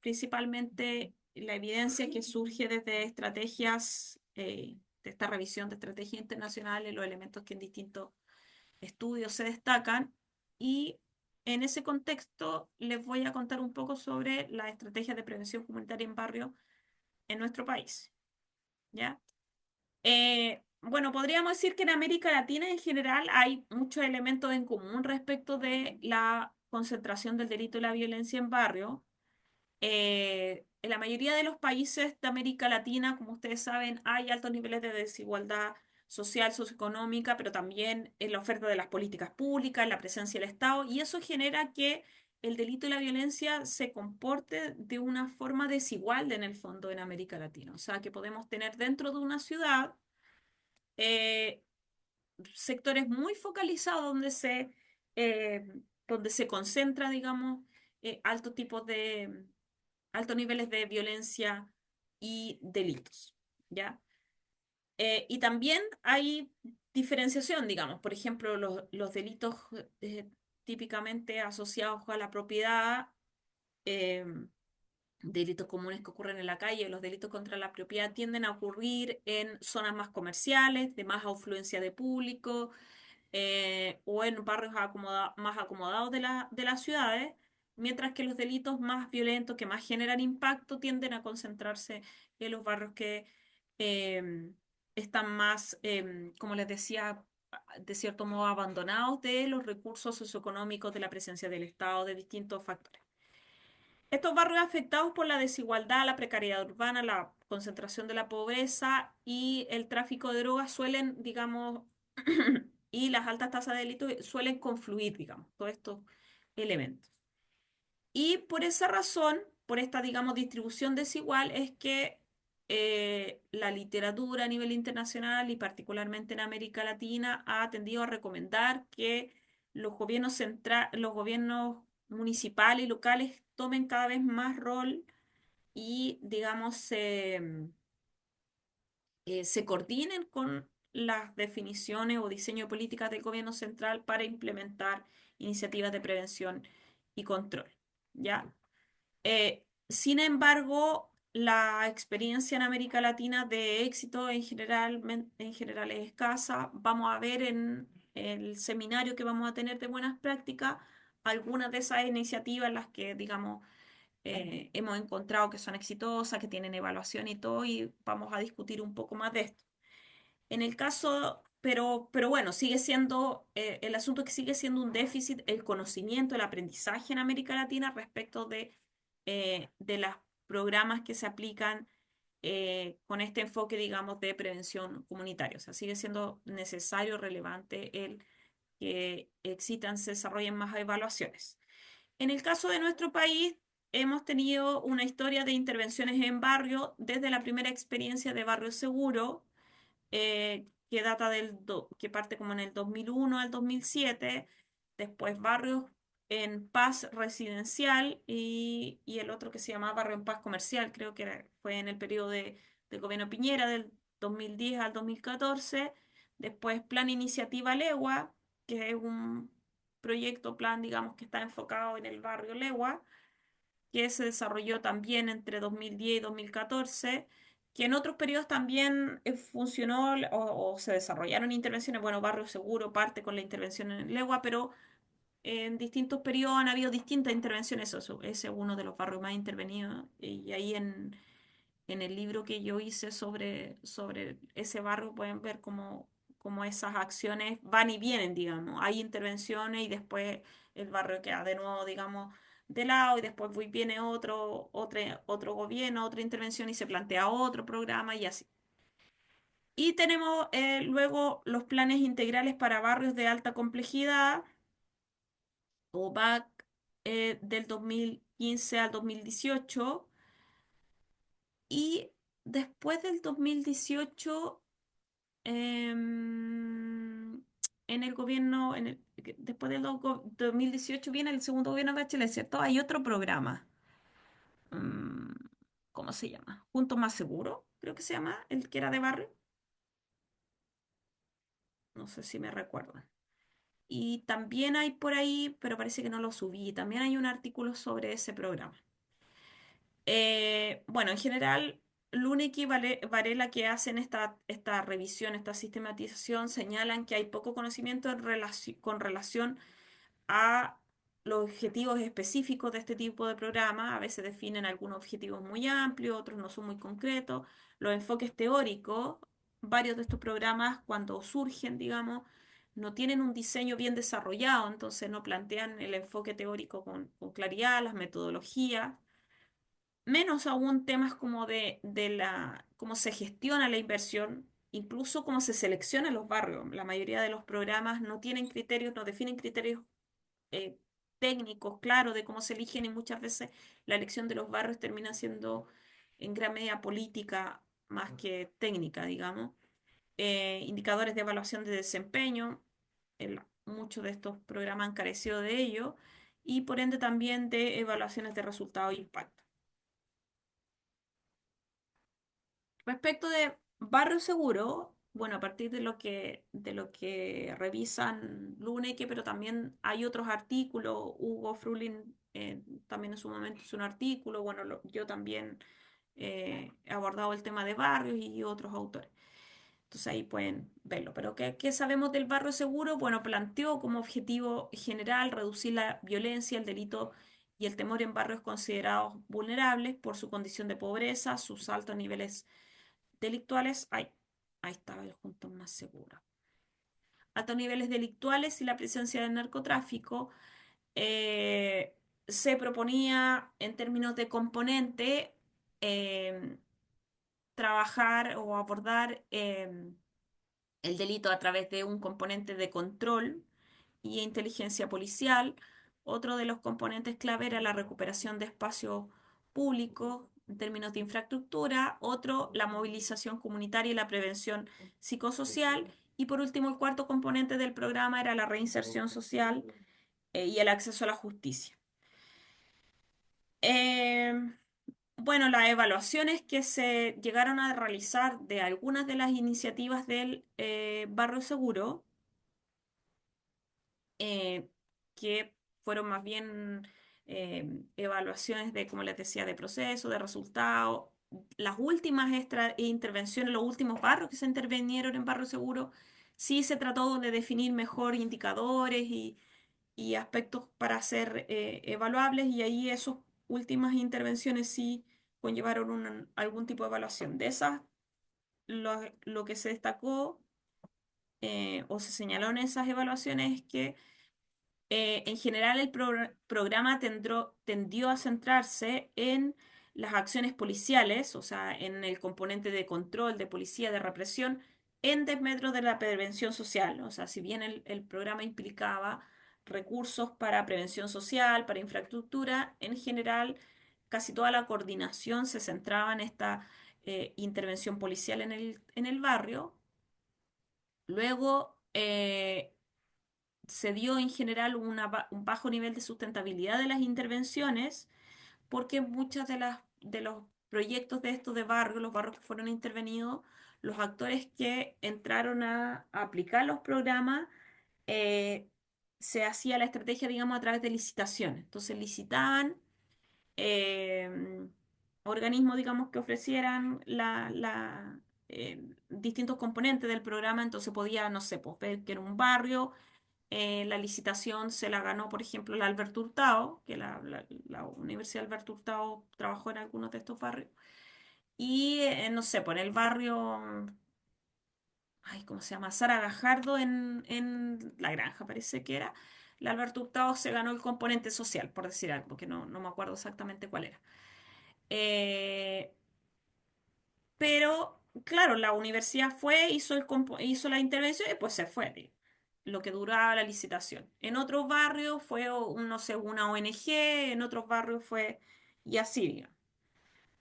principalmente la evidencia que surge desde estrategias, de esta revisión de estrategias internacionales, los elementos que en distintos estudios se destacan. Y en ese contexto les voy a contar un poco sobre las estrategias de prevención comunitaria en barrio en nuestro país, ¿ya? Bueno, podríamos decir que en América Latina en general hay muchos elementos en común respecto de la concentración del delito y la violencia en barrio. En la mayoría de los países de América Latina, como ustedes saben, hay altos niveles de desigualdad social, socioeconómica, pero también en la oferta de las políticas públicas, en la presencia del Estado, y eso genera que el delito y la violencia se comporte de una forma desigual en el fondo en América Latina. O sea, que podemos tener dentro de una ciudad eh, sectores muy focalizados eh, donde se concentra, digamos, altos tipos de, altos niveles de violencia y delitos, ¿ya? Y también hay diferenciación, digamos, por ejemplo, los delitos típicamente asociados a la propiedad, eh, delitos comunes que ocurren en la calle, los delitos contra la propiedad tienden a ocurrir en zonas más comerciales, de más afluencia de público, o en barrios más acomodados de las ciudades, mientras que los delitos más violentos, que más generan impacto, tienden a concentrarse en los barrios que eh, están más, como les decía, de cierto modo abandonados de los recursos socioeconómicos, de la presencia del Estado, de distintos factores. Estos barrios afectados por la desigualdad, la precariedad urbana, la concentración de la pobreza y el tráfico de drogas suelen, digamos, y las altas tasas de delito suelen confluir, digamos, todos estos elementos. Y por esa razón, por esta, digamos, distribución desigual, es que la literatura a nivel internacional y particularmente en América Latina ha tendido a recomendar que los gobiernos municipales y locales tomen cada vez más rol y, digamos, se coordinen con las definiciones o diseño de políticas del gobierno central para implementar iniciativas de prevención y control. ¿Ya? Sin embargo, la experiencia en América Latina de éxito en general es escasa. Vamos a ver en el seminario que vamos a tener de buenas prácticas algunas de esas iniciativas, las que, digamos, hemos encontrado que son exitosas, que tienen evaluación y todo, y vamos a discutir un poco más de esto. En el caso, pero bueno, sigue siendo, el asunto es que sigue siendo un déficit el conocimiento, el aprendizaje en América Latina respecto de los programas que se aplican con este enfoque, digamos, de prevención comunitaria. O sea, sigue siendo necesario, relevante el que existan, se desarrollen más evaluaciones. En el caso de nuestro país, hemos tenido una historia de intervenciones en barrio desde la primera experiencia de Barrio Seguro que que parte como en el 2001 al 2007, después Barrios en Paz Residencial y el otro que se llamaba Barrio en Paz Comercial, creo que fue en el periodo del gobierno Piñera, del 2010 al 2014, después Plan Iniciativa Legua, que es un proyecto, plan, digamos, que está enfocado en el barrio Legua, que se desarrolló también entre 2010 y 2014, que en otros periodos también funcionó o se desarrollaron intervenciones. Bueno, Barrio Seguro parte con la intervención en Legua, pero en distintos periodos han habido distintas intervenciones. Ese es uno de los barrios más intervenidos. Y ahí en el libro que yo hice sobre ese barrio pueden ver cómo esas acciones van y vienen, digamos. Hay intervenciones y después el barrio queda de nuevo, digamos, de lado y después viene otro gobierno, otra intervención y se plantea otro programa y así. Y tenemos luego los planes integrales para barrios de alta complejidad o BAC del 2015 al 2018. Y después del 2018, em, en el gobierno, después del 2018 viene el segundo gobierno de Bachelet, ¿cierto? Hay otro programa. mm, ¿Cómo se llama? Juntos Más Seguro, creo que se llama, el que era de barrio. No sé si me recuerdan. Y también hay por ahí, pero parece que no lo subí, también hay un artículo sobre ese programa. Bueno, en general, Lunek y Varela que hacen esta revisión, esta sistematización, señalan que hay poco conocimiento con relación a los objetivos específicos de este tipo de programas. A veces definen algunos objetivos muy amplios, otros no son muy concretos. Los enfoques teóricos, varios de estos programas, cuando surgen, digamos, no tienen un diseño bien desarrollado, entonces no plantean el enfoque teórico con claridad, las metodologías menos aún temas como cómo se gestiona la inversión, incluso cómo se seleccionan los barrios. La mayoría de los programas no tienen criterios, no definen criterios eh, técnicos claros de cómo se eligen y muchas veces la elección de los barrios termina siendo en gran medida política más que técnica, digamos. Indicadores de evaluación de desempeño, muchos de estos programas han carecido de ello y por ende también de evaluaciones de resultado e impacto. Respecto de Barrio Seguro, bueno, a partir de lo que revisan Luneque, pero también hay otros artículos, Hugo Frulin también en su momento hizo un artículo, bueno, yo también he abordado el tema de barrios y otros autores. Entonces ahí pueden verlo. Pero ¿qué sabemos del Barrio Seguro? Bueno, planteó como objetivo general reducir la violencia, el delito y el temor en barrios considerados vulnerables por su condición de pobreza, sus altos niveles delictuales, ahí estaba el junto más seguro. Altos niveles delictuales y la presencia del narcotráfico. se proponía en términos de componente em, trabajar o abordar el delito a través de un componente de control y inteligencia policial. Otro de los componentes clave era la recuperación de espacios públicos en términos de infraestructura. Otro, la movilización comunitaria y la prevención psicosocial. Y por último, el cuarto componente del programa era la reinserción social y el acceso a la justicia. Em, bueno, las evaluaciones que se llegaron a realizar de algunas de las iniciativas del Barrio Seguro, eh, que fueron más bien evaluaciones de, como les decía, de proceso, de resultado. Las últimas intervenciones, los últimos barrios que se intervinieron en Barrio Seguro, sí se trató de definir mejor indicadores y aspectos para ser evaluables, y ahí esas últimas intervenciones sí conllevaron algún tipo de evaluación. De esas, lo que se destacó o se señaló en esas evaluaciones es que en general, el programa tendió a centrarse en las acciones policiales, o sea, en el componente de control, de policía, de represión, en desmedro de la prevención social. O sea, si bien el programa implicaba recursos para prevención social, para infraestructura, en general, casi toda la coordinación se centraba en esta intervención policial en el barrio. Luego, se dio en general un bajo nivel de sustentabilidad de las intervenciones, porque muchas de los proyectos de estos de barrio, los barrios que fueron intervenidos, los actores que entraron a aplicar los programas, eh, se hacía la estrategia, digamos, a través de licitaciones. Entonces licitaban eh, organismos, digamos, que ofrecieran distintos componentes del programa. Entonces podía, no sé, pues ver que era un barrio, la licitación se la ganó, por ejemplo, la Alberto Hurtado, que la Universidad Alberto Hurtado trabajó en algunos de estos barrios. Y no sé, por el barrio, ay, ¿cómo se llama? Sara Gajardo en La Granja, parece que era. La Alberto Hurtado se ganó el componente social, por decir algo, porque no me acuerdo exactamente cuál era. Eh, Pero, claro, la universidad fue, hizo la intervención y pues se fue, lo que duraba la licitación. En otros barrios fue, no sé, una ONG, en otros barrios fue, y así, digamos.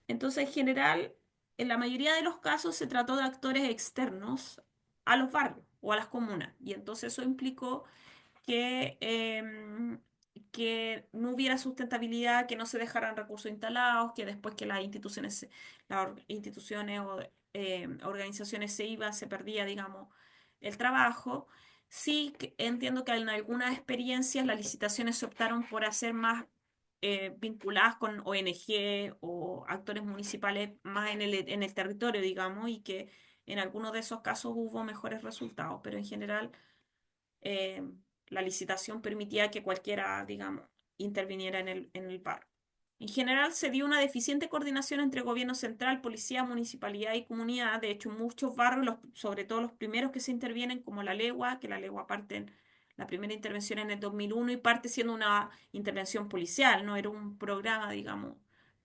Entonces, en general, en la mayoría de los casos se trató de actores externos a los barrios o a las comunas. Y entonces eso implicó que no hubiera sustentabilidad, que no se dejaran recursos instalados, que después que las instituciones, instituciones o organizaciones se iban, se perdía, digamos, el trabajo. Sí, entiendo que en algunas experiencias las licitaciones se optaron por hacer más vinculadas con ONG o actores municipales más en el territorio, digamos, y que en algunos de esos casos hubo mejores resultados, pero en general eh, la licitación permitía que cualquiera, digamos, interviniera en el barrio. En general, se dio una deficiente coordinación entre gobierno central, policía, municipalidad y comunidad. De hecho, muchos barrios, sobre todo los primeros que se intervienen, como La Legua, que La Legua parte en la primera intervención en el 2001 y parte siendo una intervención policial, no era un programa, digamos,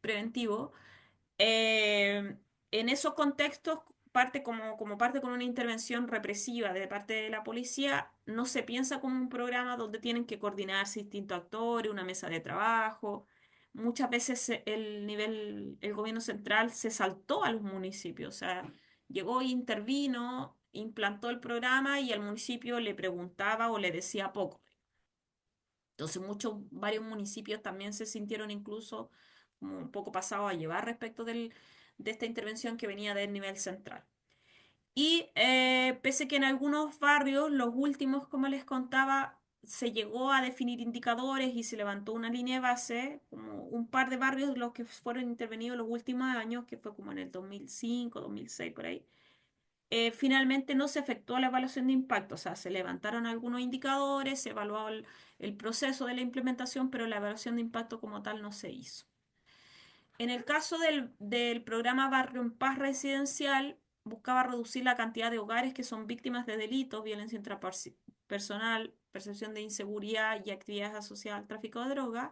preventivo. Eh, en esos contextos, como parte con una intervención represiva de parte de la policía, no se piensa como un programa donde tienen que coordinarse distintos actores, una mesa de trabajo. Muchas veces el gobierno central se saltó a los municipios, o sea, llegó e intervino, implantó el programa y el municipio le preguntaba o le decía poco. Entonces, varios municipios también se sintieron incluso como un poco pasados a llevar respecto de esta intervención que venía del nivel central. Y pese que en algunos barrios, los últimos, como les contaba, se llegó a definir indicadores y se levantó una línea de base, como un par de barrios los que fueron intervenidos los últimos años, que fue como en el 2005, 2006, por ahí, finalmente no se efectuó la evaluación de impacto, o sea, se levantaron algunos indicadores, se evaluó el proceso de la implementación, pero la evaluación de impacto como tal no se hizo. En el caso del programa Barrio en Paz Residencial, buscaba reducir la cantidad de hogares que son víctimas de delitos, violencia intrapersonal, percepción de inseguridad y actividades asociadas al tráfico de drogas.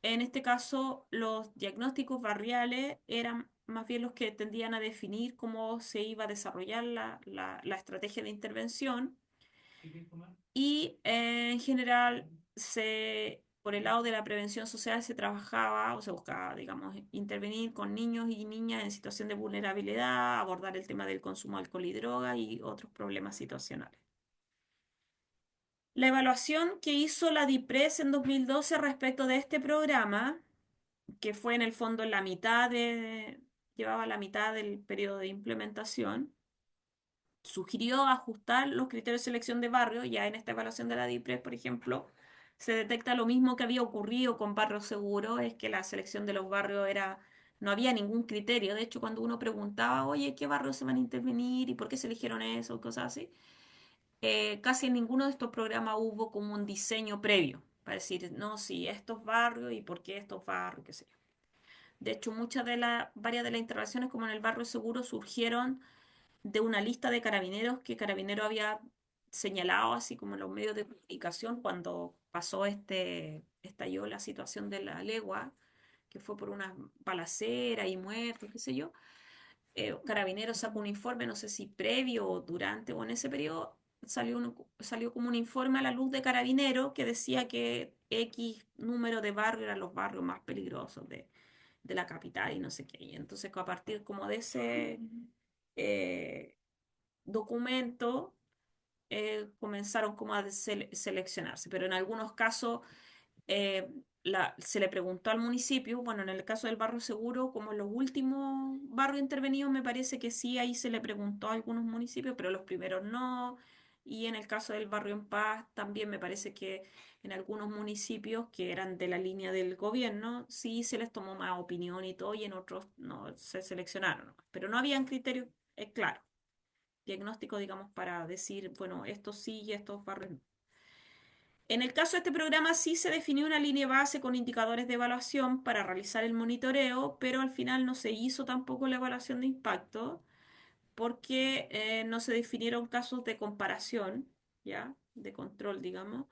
en este caso, los diagnósticos barriales eran más bien los que tendían a definir cómo se iba a desarrollar la estrategia de intervención y en general por el lado de la prevención social se trabajaba o se buscaba, digamos, intervenir con niños y niñas en situación de vulnerabilidad, abordar el tema del consumo de alcohol y droga y otros problemas situacionales. La evaluación que hizo la DIPRES en 2012 respecto de este programa, que fue en el fondo llevaba la mitad del periodo de implementación, sugirió ajustar los criterios de selección de barrio. Ya en esta evaluación de la DIPRES, por ejemplo, se detecta lo mismo que había ocurrido con Barrio Seguro, es que la selección de los barrios no había ningún criterio. De hecho, cuando uno preguntaba, oye, ¿qué barrios se van a intervenir y por qué se eligieron eso? Cosas así, casi en ninguno de estos programas hubo como un diseño previo para decir, no, sí, estos barrios y por qué estos barrios, qué sé yo. De hecho, varias de las intervenciones, como en el barrio seguro, surgieron de una lista de carabineros que Carabinero había señalado, así como en los medios de comunicación, cuando estalló la situación de la Legua, que fue por una balacera y muertos, qué sé yo. Carabineros sacó un informe, no sé si previo o durante o en ese periodo, salió como un informe a la luz de Carabinero que decía que X número de barrios eran los barrios más peligrosos de la capital y no sé qué. Y entonces, a partir como de ese eh, documento, comenzaron como a seleccionarse, pero en algunos casos se le preguntó al municipio, bueno, en el caso del barrio seguro, como en los últimos barrios intervenidos, me parece que sí, ahí se le preguntó a algunos municipios, pero los primeros no. Y en el caso del barrio En Paz, también me parece que en algunos municipios que eran de la línea del gobierno, sí se les tomó más opinión y todo, y en otros no se seleccionaron, ¿no? Pero no habían criterios claros, diagnóstico, digamos, para decir, bueno, estos sí y estos barrios no. En el caso de este programa sí se definió una línea base con indicadores de evaluación para realizar el monitoreo, pero al final no se hizo tampoco la evaluación de impacto porque no se definieron casos de comparación, ¿ya? De control, digamos,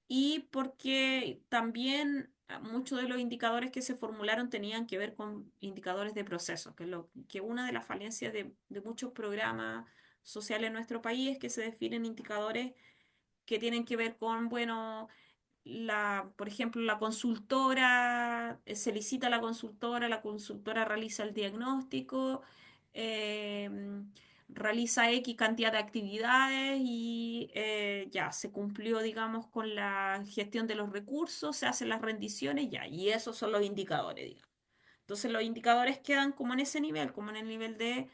y porque también muchos de los indicadores que se formularon tenían que ver con indicadores de proceso, que una de las falencias de muchos programas sociales en nuestro país es que se definen indicadores que tienen que ver con, bueno, por ejemplo, la consultora, se licita a la consultora realiza el diagnóstico, eh, realiza X cantidad de actividades y ya se cumplió, digamos, con la gestión de los recursos, se hacen las rendiciones, ya, y esos son los indicadores, digamos. Entonces los indicadores quedan como en ese nivel, como en el nivel de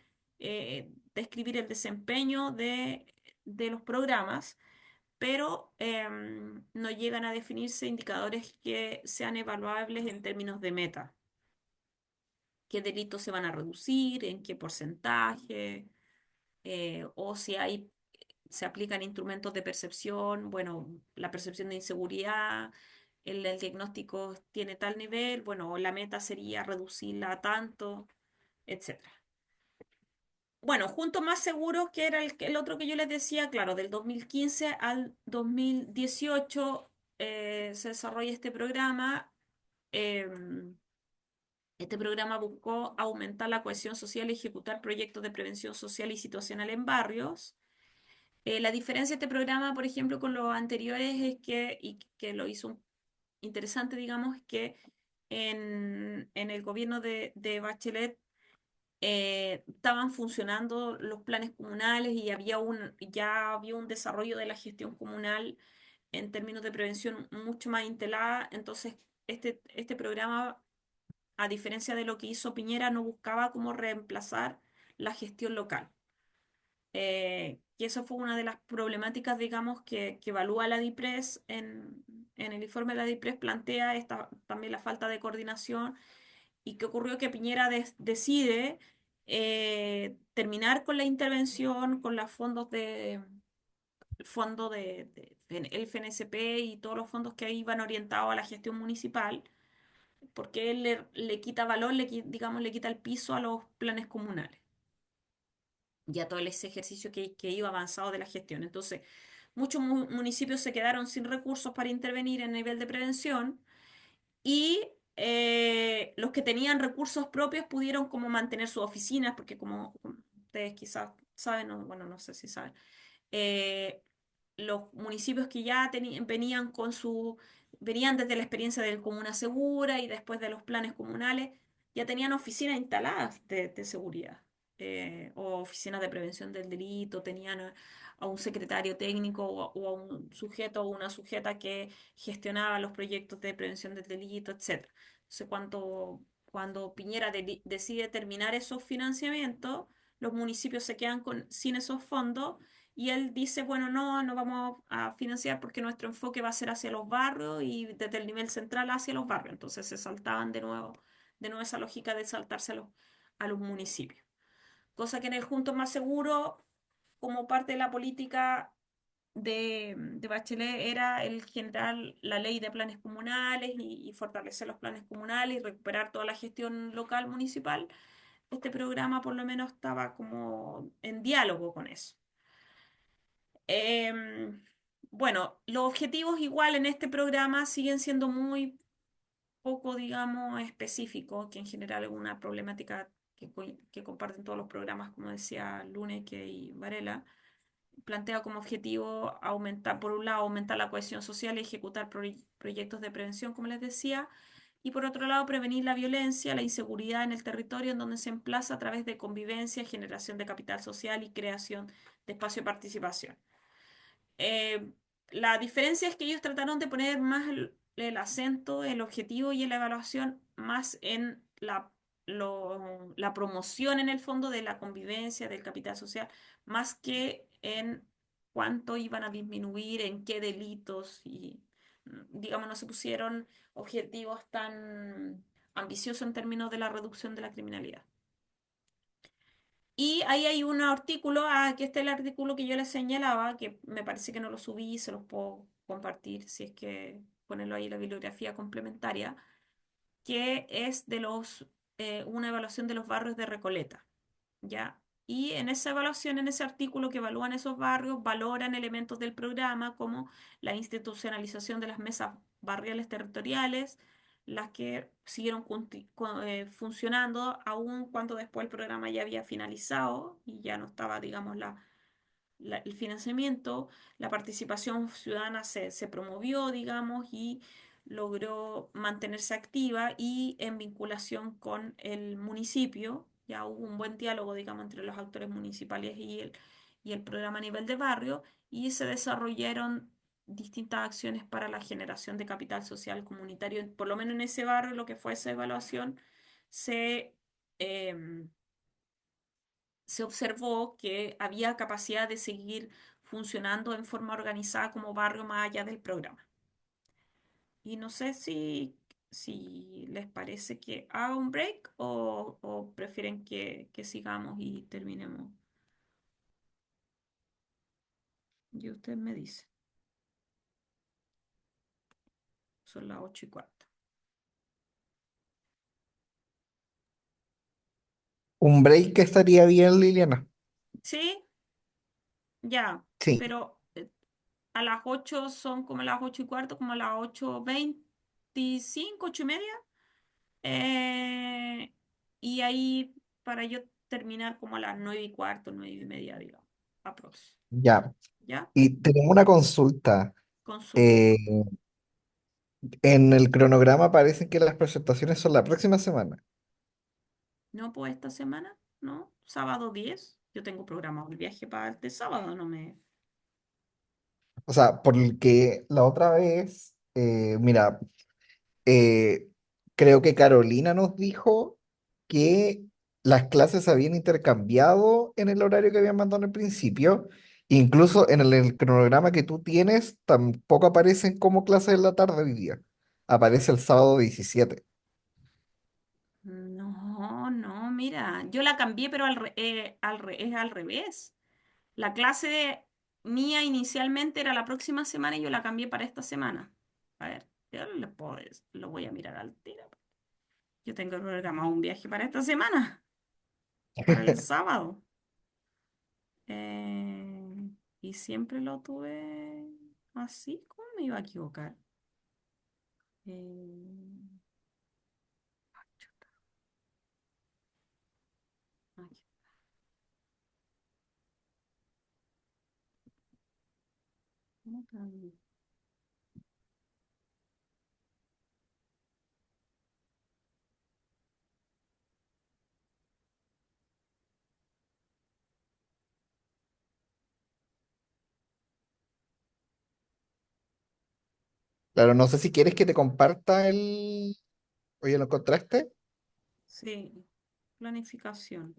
describir el desempeño de los programas, pero no llegan a definirse indicadores que sean evaluables en términos de meta. ¿Qué delitos se van a reducir? ¿En qué porcentaje? O si se aplican instrumentos de percepción, bueno, la percepción de inseguridad, el diagnóstico tiene tal nivel, bueno, la meta sería reducirla a tanto, etcétera. Bueno, Juntos Más Seguros, que era el otro que yo les decía, claro, del 2015 al 2018 se desarrolla este programa. Em, este programa buscó aumentar la cohesión social y ejecutar proyectos de prevención social y situacional en barrios. La diferencia de este programa, por ejemplo, con los anteriores es que lo hizo interesante, digamos, es que en el gobierno de Bachelet estaban funcionando los planes comunales y ya había un desarrollo de la gestión comunal en términos de prevención mucho más instalada. Entonces, este programa, a diferencia de lo que hizo Piñera, no buscaba cómo reemplazar la gestión local. Y eso fue una de las problemáticas, digamos, que evalúa la DIPRES en el informe de la DIPRES, plantea también la falta de coordinación. ¿Y qué ocurrió? Que Piñera decide terminar con la intervención, con los fondos el fondo el FNSP y todos los fondos que ahí iban orientados a la gestión municipal, porque él le quita valor, digamos, le quita el piso a los planes comunales y a todo ese ejercicio que iba avanzado de la gestión. Entonces, muchos municipios se quedaron sin recursos para intervenir en nivel de prevención Y los que tenían recursos propios pudieron como mantener sus oficinas, porque como ustedes quizás saben, o bueno, no sé si saben, eh, los municipios que ya venían venían desde la experiencia del Comuna Segura y después de los planes comunales, ya tenían oficinas instaladas de seguridad, o oficinas de prevención del delito, tenían a un secretario técnico o a un sujeto o una sujeta que gestionaba los proyectos de prevención del delito, etcétera. Entonces, cuando Piñera decide terminar esos financiamientos, los municipios se quedan sin esos fondos y él dice, bueno, no vamos a financiar porque nuestro enfoque va a ser hacia los barrios y desde el nivel central hacia los barrios. Entonces se saltaban de nuevo esa lógica de saltarse a los municipios. Cosa que en el Juntos Más Seguro, como parte de la política de Bachelet, era el generar la ley de planes comunales y fortalecer los planes comunales y recuperar toda la gestión local municipal. Este programa por lo menos estaba como en diálogo con eso. Em, bueno, los objetivos igual en este programa siguen siendo muy poco, digamos, específicos, que en general es una problemática que comparten todos los programas, como decía Luneque y Varela. Plantea como objetivo aumentar, por un lado, aumentar la cohesión social y ejecutar proyectos de prevención, como les decía, y por otro lado, prevenir la violencia, la inseguridad en el territorio en donde se emplaza a través de convivencia, generación de capital social y creación de espacio de participación. Eh, la diferencia es que ellos trataron de poner más el acento, el objetivo y en la evaluación más en la promoción en el fondo de la convivencia, del capital social, más que en cuánto iban a disminuir, en qué delitos y, digamos, no se pusieron objetivos tan ambiciosos en términos de la reducción de la criminalidad. Y ahí hay un artículo, aquí está el artículo que yo les señalaba, que me parece que no lo subí, se los puedo compartir si es que ponerlo ahí en la bibliografía complementaria, que es una evaluación de los barrios de Recoleta, ¿ya? Y en esa evaluación, en ese artículo que evalúan esos barrios, valoran elementos del programa como la institucionalización de las mesas barriales territoriales, las que siguieron funcionando aun cuando después el programa ya había finalizado y ya no estaba, digamos, el financiamiento. La participación ciudadana se promovió, digamos, y logró mantenerse activa y en vinculación con el municipio. Ya hubo un buen diálogo, digamos, entre los actores municipales y el programa a nivel de barrio y se desarrollaron distintas acciones para la generación de capital social comunitario. Por lo menos en ese barrio, lo que fue esa evaluación, se, em, se observó que había capacidad de seguir funcionando en forma organizada como barrio más allá del programa. Y no sé si les parece que haga un break o prefieren que sigamos y terminemos. Y usted me dice, son las 8:15. Un break estaría bien, Liliana. ¿Sí? Ya, Sí, pero a las 8 son como las 8:15, como a las 8:25, 8:30. Eh, y ahí para yo terminar como a las 9:15, 9:30, digamos, aprox. ya. ¿Ya? Y tenemos una consulta. Consulta. Eh, en el cronograma parece que las presentaciones son la próxima semana. No, pues esta semana, ¿no? Sábado 10. Yo tengo programado el viaje para este sábado, no me... O sea, porque la otra vez, mira, eh, creo que Carolina nos dijo que las clases se habían intercambiado en el horario que habían mandado al principio. Incluso en el cronograma que tú tienes, tampoco aparecen como clases en la tarde hoy día. Aparece el sábado 17. No, no, mira, yo la cambié, pero es al revés. La clase mía inicialmente era la próxima semana y yo la cambié para esta semana. A ver, yo lo voy a mirar al tiro. Yo tengo programado un viaje para esta semana, para el sábado. Y siempre lo tuve así, ¿cómo me iba a equivocar? Eh, chuta, aquí. ¿Cómo tan- Claro, no sé si quieres que te comparta el... Oye, ¿lo encontraste? Sí, planificación.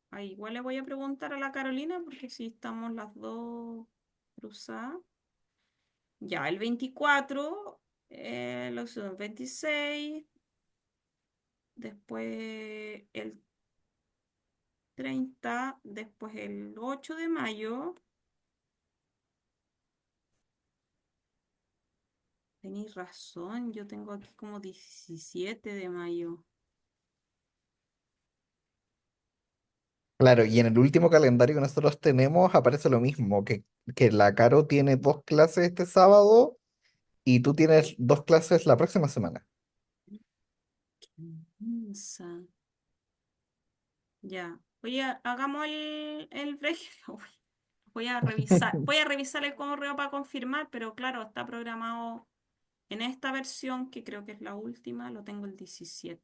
Ahí igual le voy a preguntar a la Carolina porque si estamos las dos cruzadas. Ya, el 24, los 26, después el 30, después el 8 de mayo. Tenéis razón, yo tengo aquí como 17 de mayo. Claro, y en el último calendario que nosotros tenemos aparece lo mismo, que la Caro tiene dos clases este sábado y tú tienes dos clases la próxima semana. Mensa. Ya. Oye, hagamos el break. Uy, voy a revisar el correo para confirmar, pero claro, está programado en esta versión, que creo que es la última, lo tengo el 17.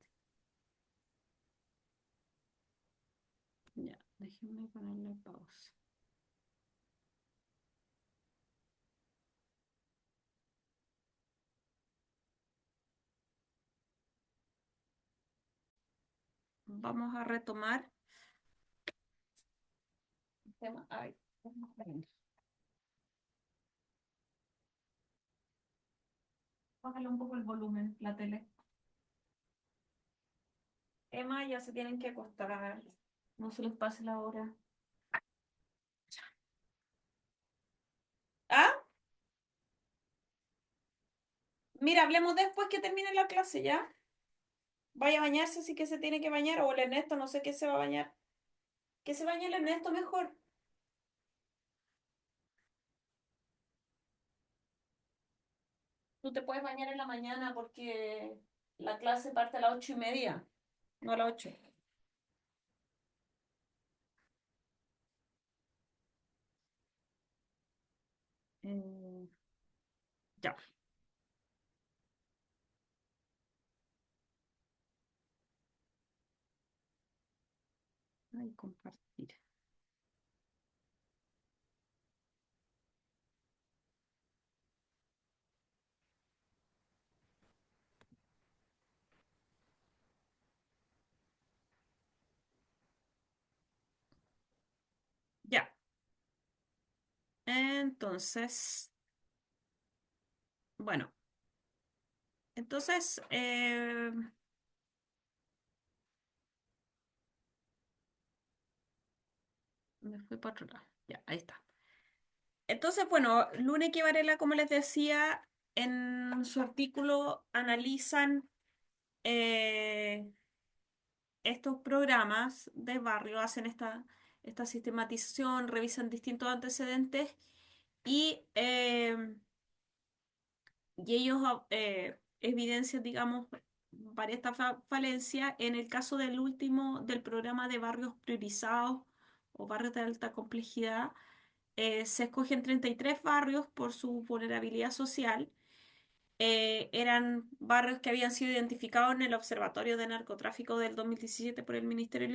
Ya, déjenme ponerle pausa. Vamos a retomar el tema. Ay, bájale un poco el volumen, la tele. Emma, ya se tienen que acostar. No se les pase la hora. ¿Ah? Mira, hablemos después que termine la clase, ¿ya? Vaya a bañarse, sí que se tiene que bañar. O el Ernesto, no sé qué se va a bañar. Que se bañe el Ernesto mejor. Tú te puedes bañar en la mañana porque la clase parte a las 8:30, no a las 8. Eh, ya. Ay, compartir. Ya. Entonces, bueno. Entonces, me fui para otro lado. Ya, ahí está. Entonces, bueno, Luna y Varela, como les decía, en su artículo analizan eh, estos programas de barrio, hacen esta sistematización, revisan distintos antecedentes y, y ellos evidencian, digamos, varias falencias. En el caso del último, del programa de barrios priorizados o barrios de alta complejidad, se escogen 33 barrios por su vulnerabilidad social. Eran barrios que habían sido identificados en el Observatorio de Narcotráfico del 2017 por el Ministerio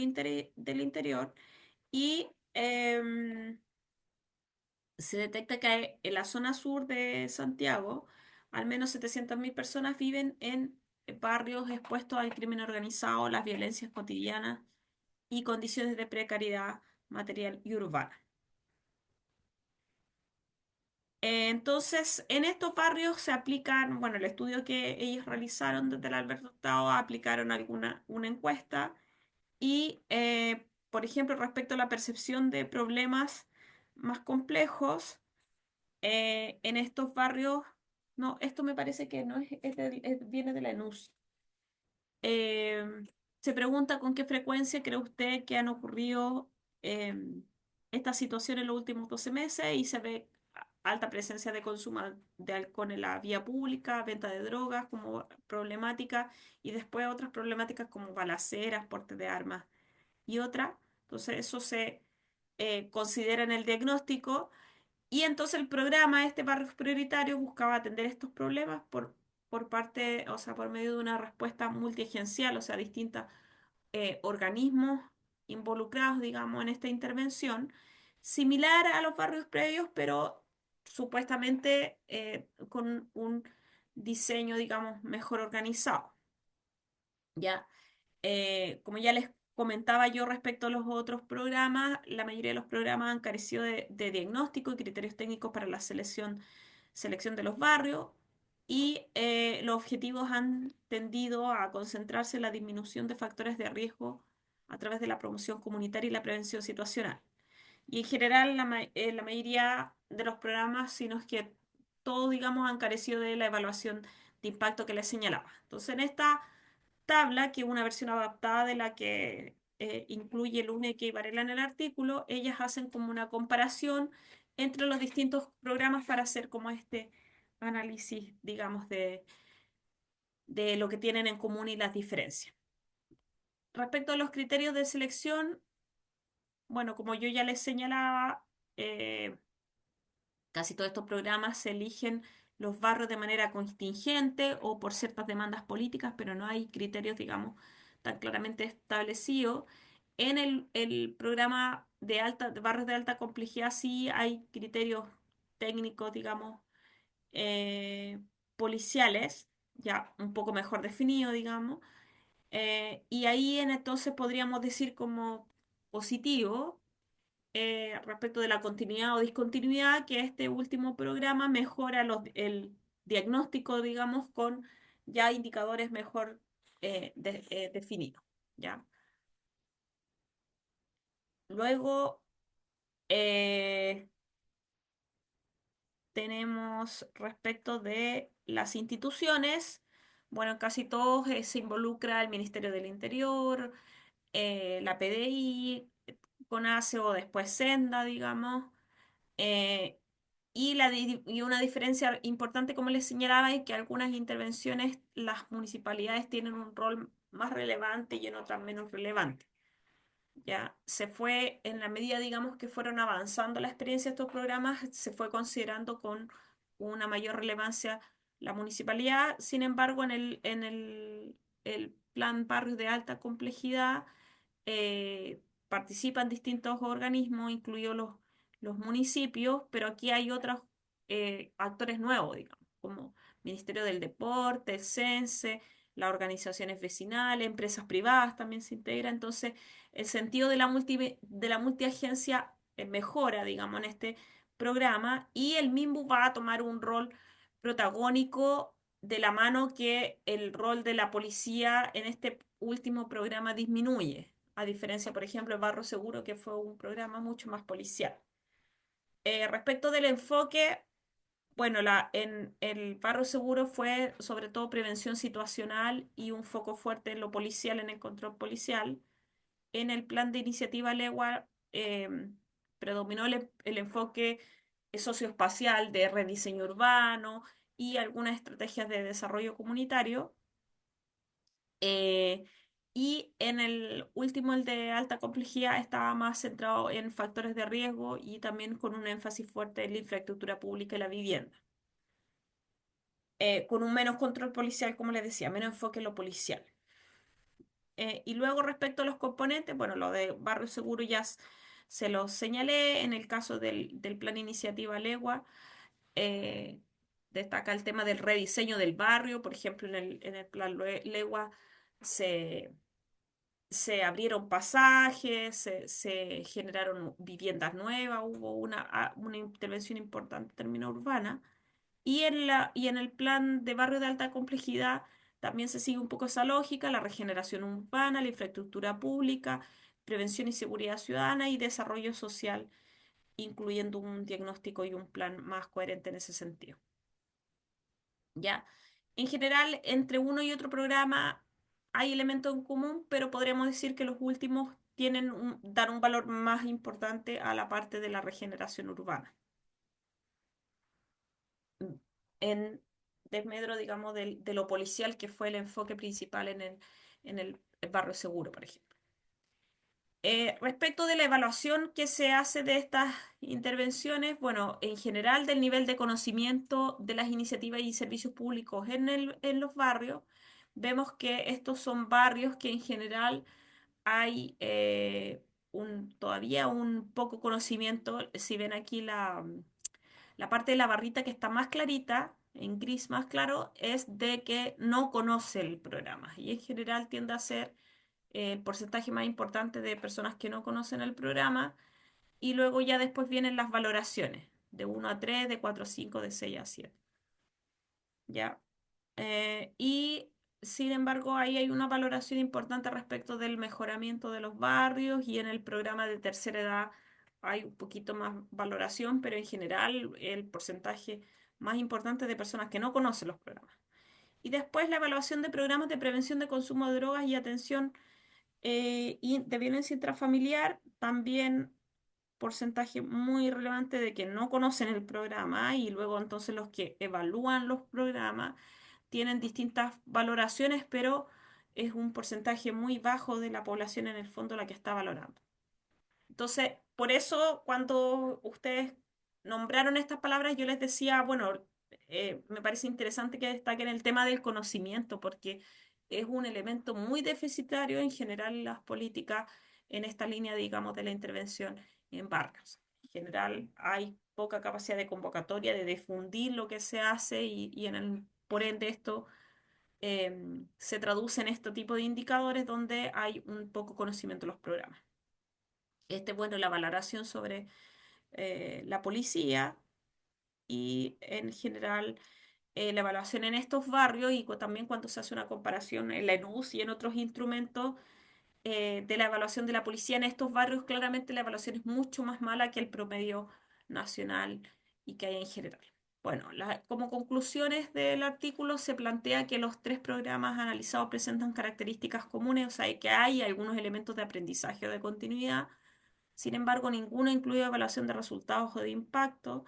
del Interior y se detecta que en la zona sur de Santiago al menos 700.000 personas viven en barrios expuestos al crimen organizado, las violencias cotidianas y condiciones de precariedad material y urbana. Entonces, en estos barrios se aplican, bueno, el estudio que ellos realizaron desde el Alberto Hurtado, aplicaron una encuesta y, por ejemplo, respecto a la percepción de problemas más complejos, en estos barrios, no, esto me parece que no viene de la ENUS. Eh, Se pregunta con qué frecuencia cree usted que han ocurrido estas situaciones en los últimos 12 meses y se ve alta presencia de consumo de alcohol en la vía pública, venta de drogas como problemática, y después otras problemáticas como balaceras, porte de armas y otras. Entonces eso se considera en el diagnóstico, y entonces el programa, este barrio prioritario, buscaba atender estos problemas por parte, o sea, por medio de una respuesta multiagencial, o sea, distintas organismos involucrados, digamos, en esta intervención, similar a los barrios previos, pero supuestamente con un diseño, digamos, mejor organizado. ¿Ya? Como ya les comentaba yo respecto a los otros programas, la mayoría de los programas han carecido de diagnóstico y criterios técnicos para la selección de los barrios, y los objetivos han tendido a concentrarse en la disminución de factores de riesgo a través de la promoción comunitaria y la prevención situacional. Y en general, la mayoría de los programas, sino es que todos, digamos, han carecido de la evaluación de impacto que les señalaba. Entonces, en esta tabla, que es una versión adaptada de la que incluye Luneque y Varela en el artículo, ellas hacen como una comparación entre los distintos programas para hacer como este análisis, digamos, de lo que tienen en común y las diferencias. Respecto a los criterios de selección, bueno, como yo ya les señalaba, eh, casi todos estos programas se eligen los barrios de manera contingente o por ciertas demandas políticas, pero no hay criterios, digamos, tan claramente establecidos. En el programa de barrios de alta complejidad sí hay criterios técnicos, digamos, eh, policiales, ya un poco mejor definidos, digamos. Y ahí entonces podríamos decir como positivo respecto de la continuidad o discontinuidad, que este último programa mejora el diagnóstico, digamos, con ya indicadores mejor definidos, ¿ya? Luego eh, tenemos respecto de las instituciones, bueno, en casi todos se involucra el Ministerio del Interior, la PDI, CONASE o después Senda, digamos. Eh, y una diferencia importante, como les señalaba, es que algunas intervenciones las municipalidades tienen un rol más relevante y en otras menos relevante. Ya se fue, en la medida, digamos, que fueron avanzando la experiencia de estos programas, se fue considerando con una mayor relevancia la municipalidad. Sin embargo, el plan Barrios de Alta Complejidad participan distintos organismos, incluidos los municipios, pero aquí hay otros actores nuevos, digamos, como Ministerio del Deporte, el CENSE, las organizaciones vecinales, empresas privadas también se integran. Entonces, el sentido de la multiagencia mejora, digamos, en este programa, y el MIMBU va a tomar un rol protagónico de la mano que el rol de la policía en este último programa disminuye, a diferencia, por ejemplo, de Barro Seguro, que fue un programa mucho más policial. Respecto del enfoque, bueno, en el Barro Seguro fue sobre todo prevención situacional y un foco fuerte en lo policial, en el control policial. En el plan de iniciativa Legua predominó el enfoque socioespacial de rediseño urbano y algunas estrategias de desarrollo comunitario. Eh, y en el último, el de alta complejidad, estaba más centrado en factores de riesgo y también con un énfasis fuerte en la infraestructura pública y la vivienda. Con un menos control policial, como les decía, menos enfoque en lo policial. Y luego respecto a los componentes, bueno, lo de barrio seguro ya se lo señalé. En el caso del plan iniciativa Legua, eh, destaca el tema del rediseño del barrio. Por ejemplo, en el plan Legua se, se abrieron pasajes, se generaron viviendas nuevas, hubo una intervención importante en términos urbana. Y en el plan de barrio de alta complejidad también se sigue un poco esa lógica: la regeneración urbana, la infraestructura pública, prevención y seguridad ciudadana y desarrollo social, incluyendo un diagnóstico y un plan más coherente en ese sentido. ¿Ya? En general, entre uno y otro programa hay elementos en común, pero podríamos decir que los últimos dan un valor más importante a la parte de la regeneración urbana. en desmedro, digamos, de lo policial, que fue el enfoque principal en el barrio seguro, por ejemplo. Respecto de la evaluación que se hace de estas intervenciones, bueno, en general del nivel de conocimiento de las iniciativas y servicios públicos en los barrios, vemos que estos son barrios que en general hay todavía un poco conocimiento. Si ven aquí la parte de la barrita que está más clarita, en gris más claro, es de que no conoce el programa. Y en general tiende a ser el porcentaje más importante de personas que no conocen el programa. Y luego ya después vienen las valoraciones, de 1 a 3, de 4 a 5, de 6 a 7. ¿Ya? Y sin embargo, ahí hay una valoración importante respecto del mejoramiento de los barrios, y en el programa de tercera edad hay un poquito más valoración, pero en general el porcentaje más importante de personas que no conocen los programas. Y después la evaluación de programas de prevención de consumo de drogas y atención y de violencia intrafamiliar, también porcentaje muy relevante de que no conocen el programa, y luego entonces los que evalúan los programas tienen distintas valoraciones, pero es un porcentaje muy bajo de la población en el fondo la que está valorando. Entonces, por eso cuando ustedes nombraron estas palabras, yo les decía, bueno, me parece interesante que destaquen el tema del conocimiento, porque es un elemento muy deficitario en general en las políticas en esta línea, digamos, de la intervención en barrios. En general hay poca capacidad de convocatoria, de difundir lo que se hace, y por ende esto se traduce en este tipo de indicadores donde hay un poco conocimiento de los programas. Bueno, la valoración sobre la policía, y en general la evaluación en estos barrios, y también cuando se hace una comparación en la ENUS y en otros instrumentos de la evaluación de la policía en estos barrios, claramente la evaluación es mucho más mala que el promedio nacional y que hay en general. Bueno, como conclusiones del artículo se plantea que los tres programas analizados presentan características comunes, o sea, que hay algunos elementos de aprendizaje o de continuidad. Sin embargo, ninguno incluye evaluación de resultados o de impacto,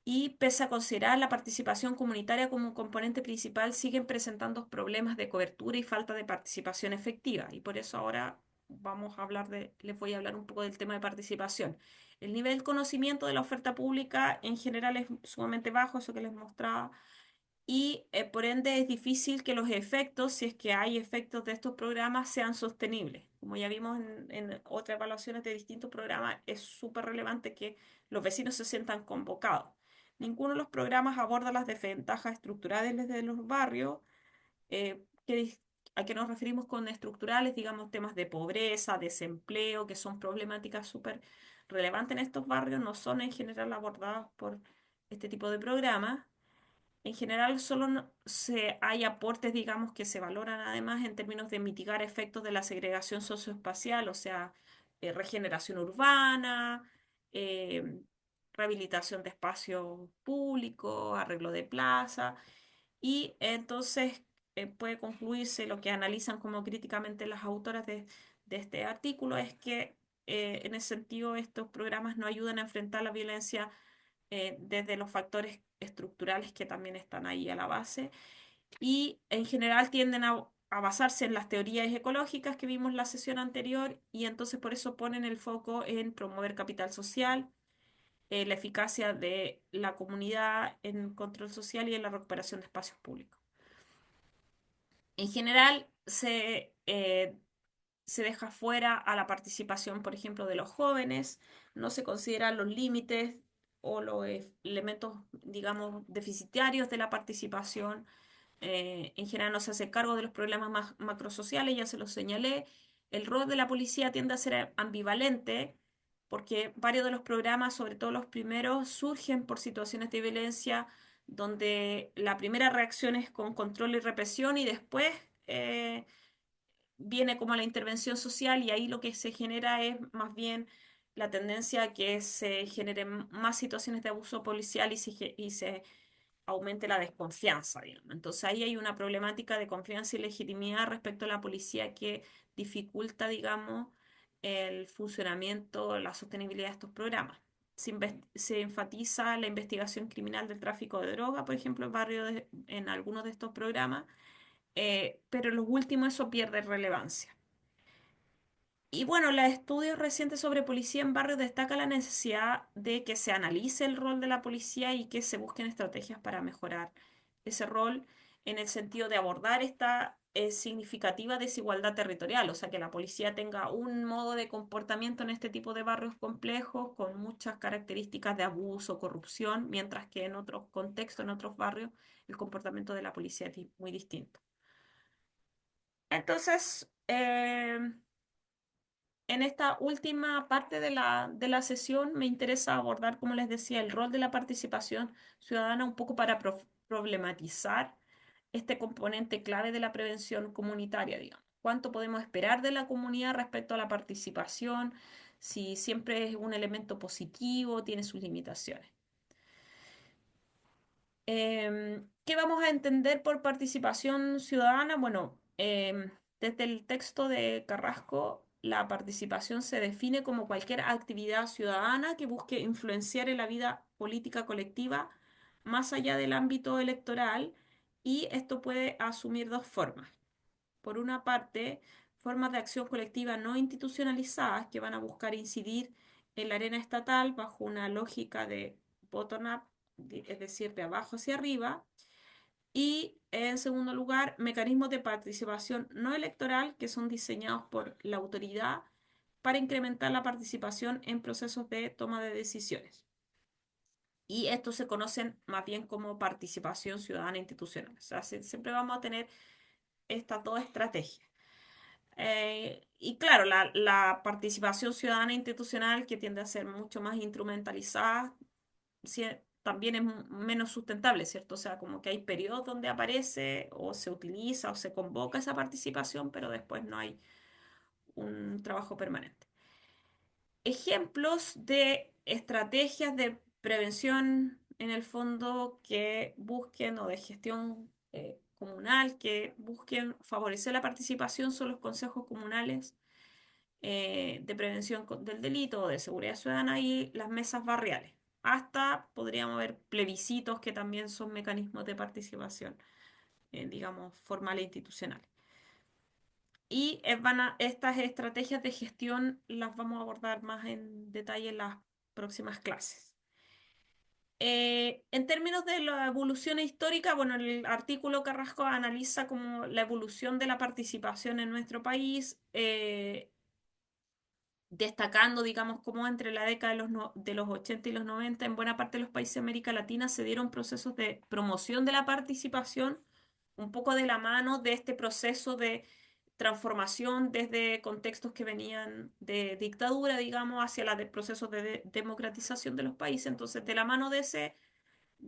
y pese a considerar la participación comunitaria como un componente principal, siguen presentando problemas de cobertura y falta de participación efectiva. Y por eso ahora les voy a hablar un poco del tema de participación. El nivel de conocimiento de la oferta pública en general es sumamente bajo, eso que les mostraba, y por ende es difícil que los efectos, si es que hay efectos de estos programas, sean sostenibles. Como ya vimos en otras evaluaciones de distintos programas, es súper relevante que los vecinos se sientan convocados. Ninguno de los programas aborda las desventajas estructurales de los barrios. eh, que dis- ¿A qué nos referimos con estructurales? Digamos, temas de pobreza, desempleo, que son problemáticas súper relevantes en estos barrios, no son en general abordadas por este tipo de programas. En general, solo hay aportes, digamos, que se valoran además en términos de mitigar efectos de la segregación socioespacial, o sea, regeneración urbana, eh, rehabilitación de espacios públicos, arreglo de plaza, y entonces puede concluirse lo que analizan como críticamente las autoras de este artículo, es que en ese sentido estos programas no ayudan a enfrentar la violencia desde los factores estructurales que también están ahí a la base, y en general tienden a basarse en las teorías ecológicas que vimos en la sesión anterior, y entonces por eso ponen el foco en promover capital social, la eficacia de la comunidad en control social y en la recuperación de espacios públicos. En general se deja fuera a la participación, por ejemplo, de los jóvenes, no se consideran los límites o los elementos, digamos, deficitarios de la participación. En general no se hace cargo de los problemas más macrosociales, ya se los señalé. El rol de la policía tiende a ser ambivalente, porque varios de los programas, sobre todo los primeros, surgen por situaciones de violencia donde la primera reacción es con control y represión, y después eh, viene como la intervención social, y ahí lo que se genera es más bien la tendencia a que se generen más situaciones de abuso policial, y se aumente la desconfianza, digamos. Entonces ahí hay una problemática de confianza y legitimidad respecto a la policía que dificulta, digamos, el funcionamiento, la sostenibilidad de estos programas. se enfatiza la investigación criminal del tráfico de droga, por ejemplo, en algunos de estos programas, pero en los últimos eso pierde relevancia. Y bueno, los estudios recientes sobre policía en barrios destacan la necesidad de que se analice el rol de la policía y que se busquen estrategias para mejorar ese rol en el sentido de abordar esta significativa desigualdad territorial, o sea, que la policía tenga un modo de comportamiento en este tipo de barrios complejos con muchas características de abuso, corrupción, mientras que en otros contextos, en otros barrios, el comportamiento de la policía es muy distinto. Entonces, en esta última parte de la sesión me interesa abordar, como les decía, el rol de la participación ciudadana un poco para problematizar este componente clave de la prevención comunitaria, digamos. ¿Cuánto podemos esperar de la comunidad respecto a la participación? Si siempre es un elemento positivo, tiene sus limitaciones. ¿Qué vamos a entender por participación ciudadana? Bueno, desde el texto de Carrasco, la participación se define como cualquier actividad ciudadana que busque influenciar en la vida política colectiva más allá del ámbito electoral, y esto puede asumir dos formas. Por una parte, formas de acción colectiva no institucionalizadas que van a buscar incidir en la arena estatal bajo una lógica de bottom-up, es decir, de abajo hacia arriba. Y en segundo lugar, mecanismos de participación no electoral que son diseñados por la autoridad para incrementar la participación en procesos de toma de decisiones. Y estos se conocen más bien como participación ciudadana institucional. O sea, siempre vamos a tener estas dos estrategias. Y claro, la participación ciudadana institucional, que tiende a ser mucho más instrumentalizada, también es menos sustentable, ¿cierto? O sea, como que hay periodos donde aparece o se utiliza o se convoca esa participación, pero después no hay un trabajo permanente. Ejemplos de estrategias de prevención en el fondo que busquen o de gestión comunal que busquen favorecer la participación son los consejos comunales de prevención del delito o de seguridad ciudadana y las mesas barriales. Hasta podríamos ver plebiscitos que también son mecanismos de participación, digamos, formal e institucional. Y estas estrategias de gestión las vamos a abordar más en detalle en las próximas clases. En términos de la evolución histórica, bueno, el artículo Carrasco analiza como la evolución de la participación en nuestro país, destacando, digamos, cómo entre la década de los 80 y los 90 en buena parte de los países de América Latina se dieron procesos de promoción de la participación, un poco de la mano de este proceso de transformación desde contextos que venían de dictadura, digamos, hacia los procesos de democratización de los países. Entonces, de la mano de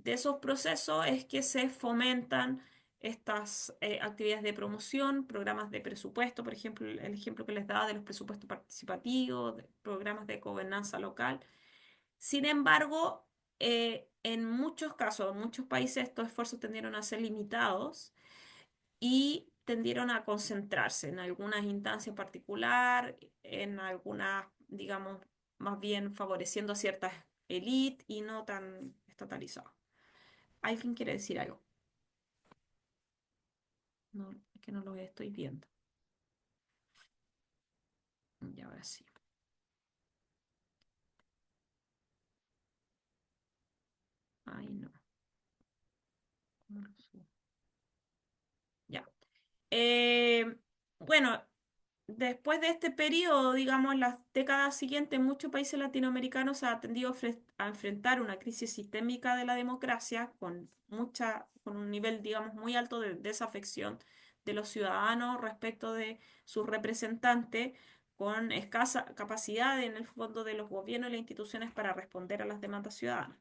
esos procesos es que se fomentan estas actividades de promoción, programas de presupuesto, por ejemplo, el ejemplo que les daba de los presupuestos participativos, programas de gobernanza local. Sin embargo, en muchos casos, en muchos países, estos esfuerzos tendieron a ser limitados y tendieron a concentrarse en algunas instancias particular, en algunas, digamos, más bien favoreciendo a ciertas élites y no tan estatalizadas. ¿Alguien quiere decir algo? No, es que no lo estoy viendo. Y ahora sí. Ay, no. ¿Cómo lo subo? Ya. Eh, bueno, después de este periodo, digamos, en las décadas siguientes, muchos países latinoamericanos se han tendido a enfrentar una crisis sistémica de la democracia con un nivel, digamos, muy alto de desafección de los ciudadanos respecto de sus representantes, con escasa capacidad en el fondo de los gobiernos y las instituciones para responder a las demandas ciudadanas.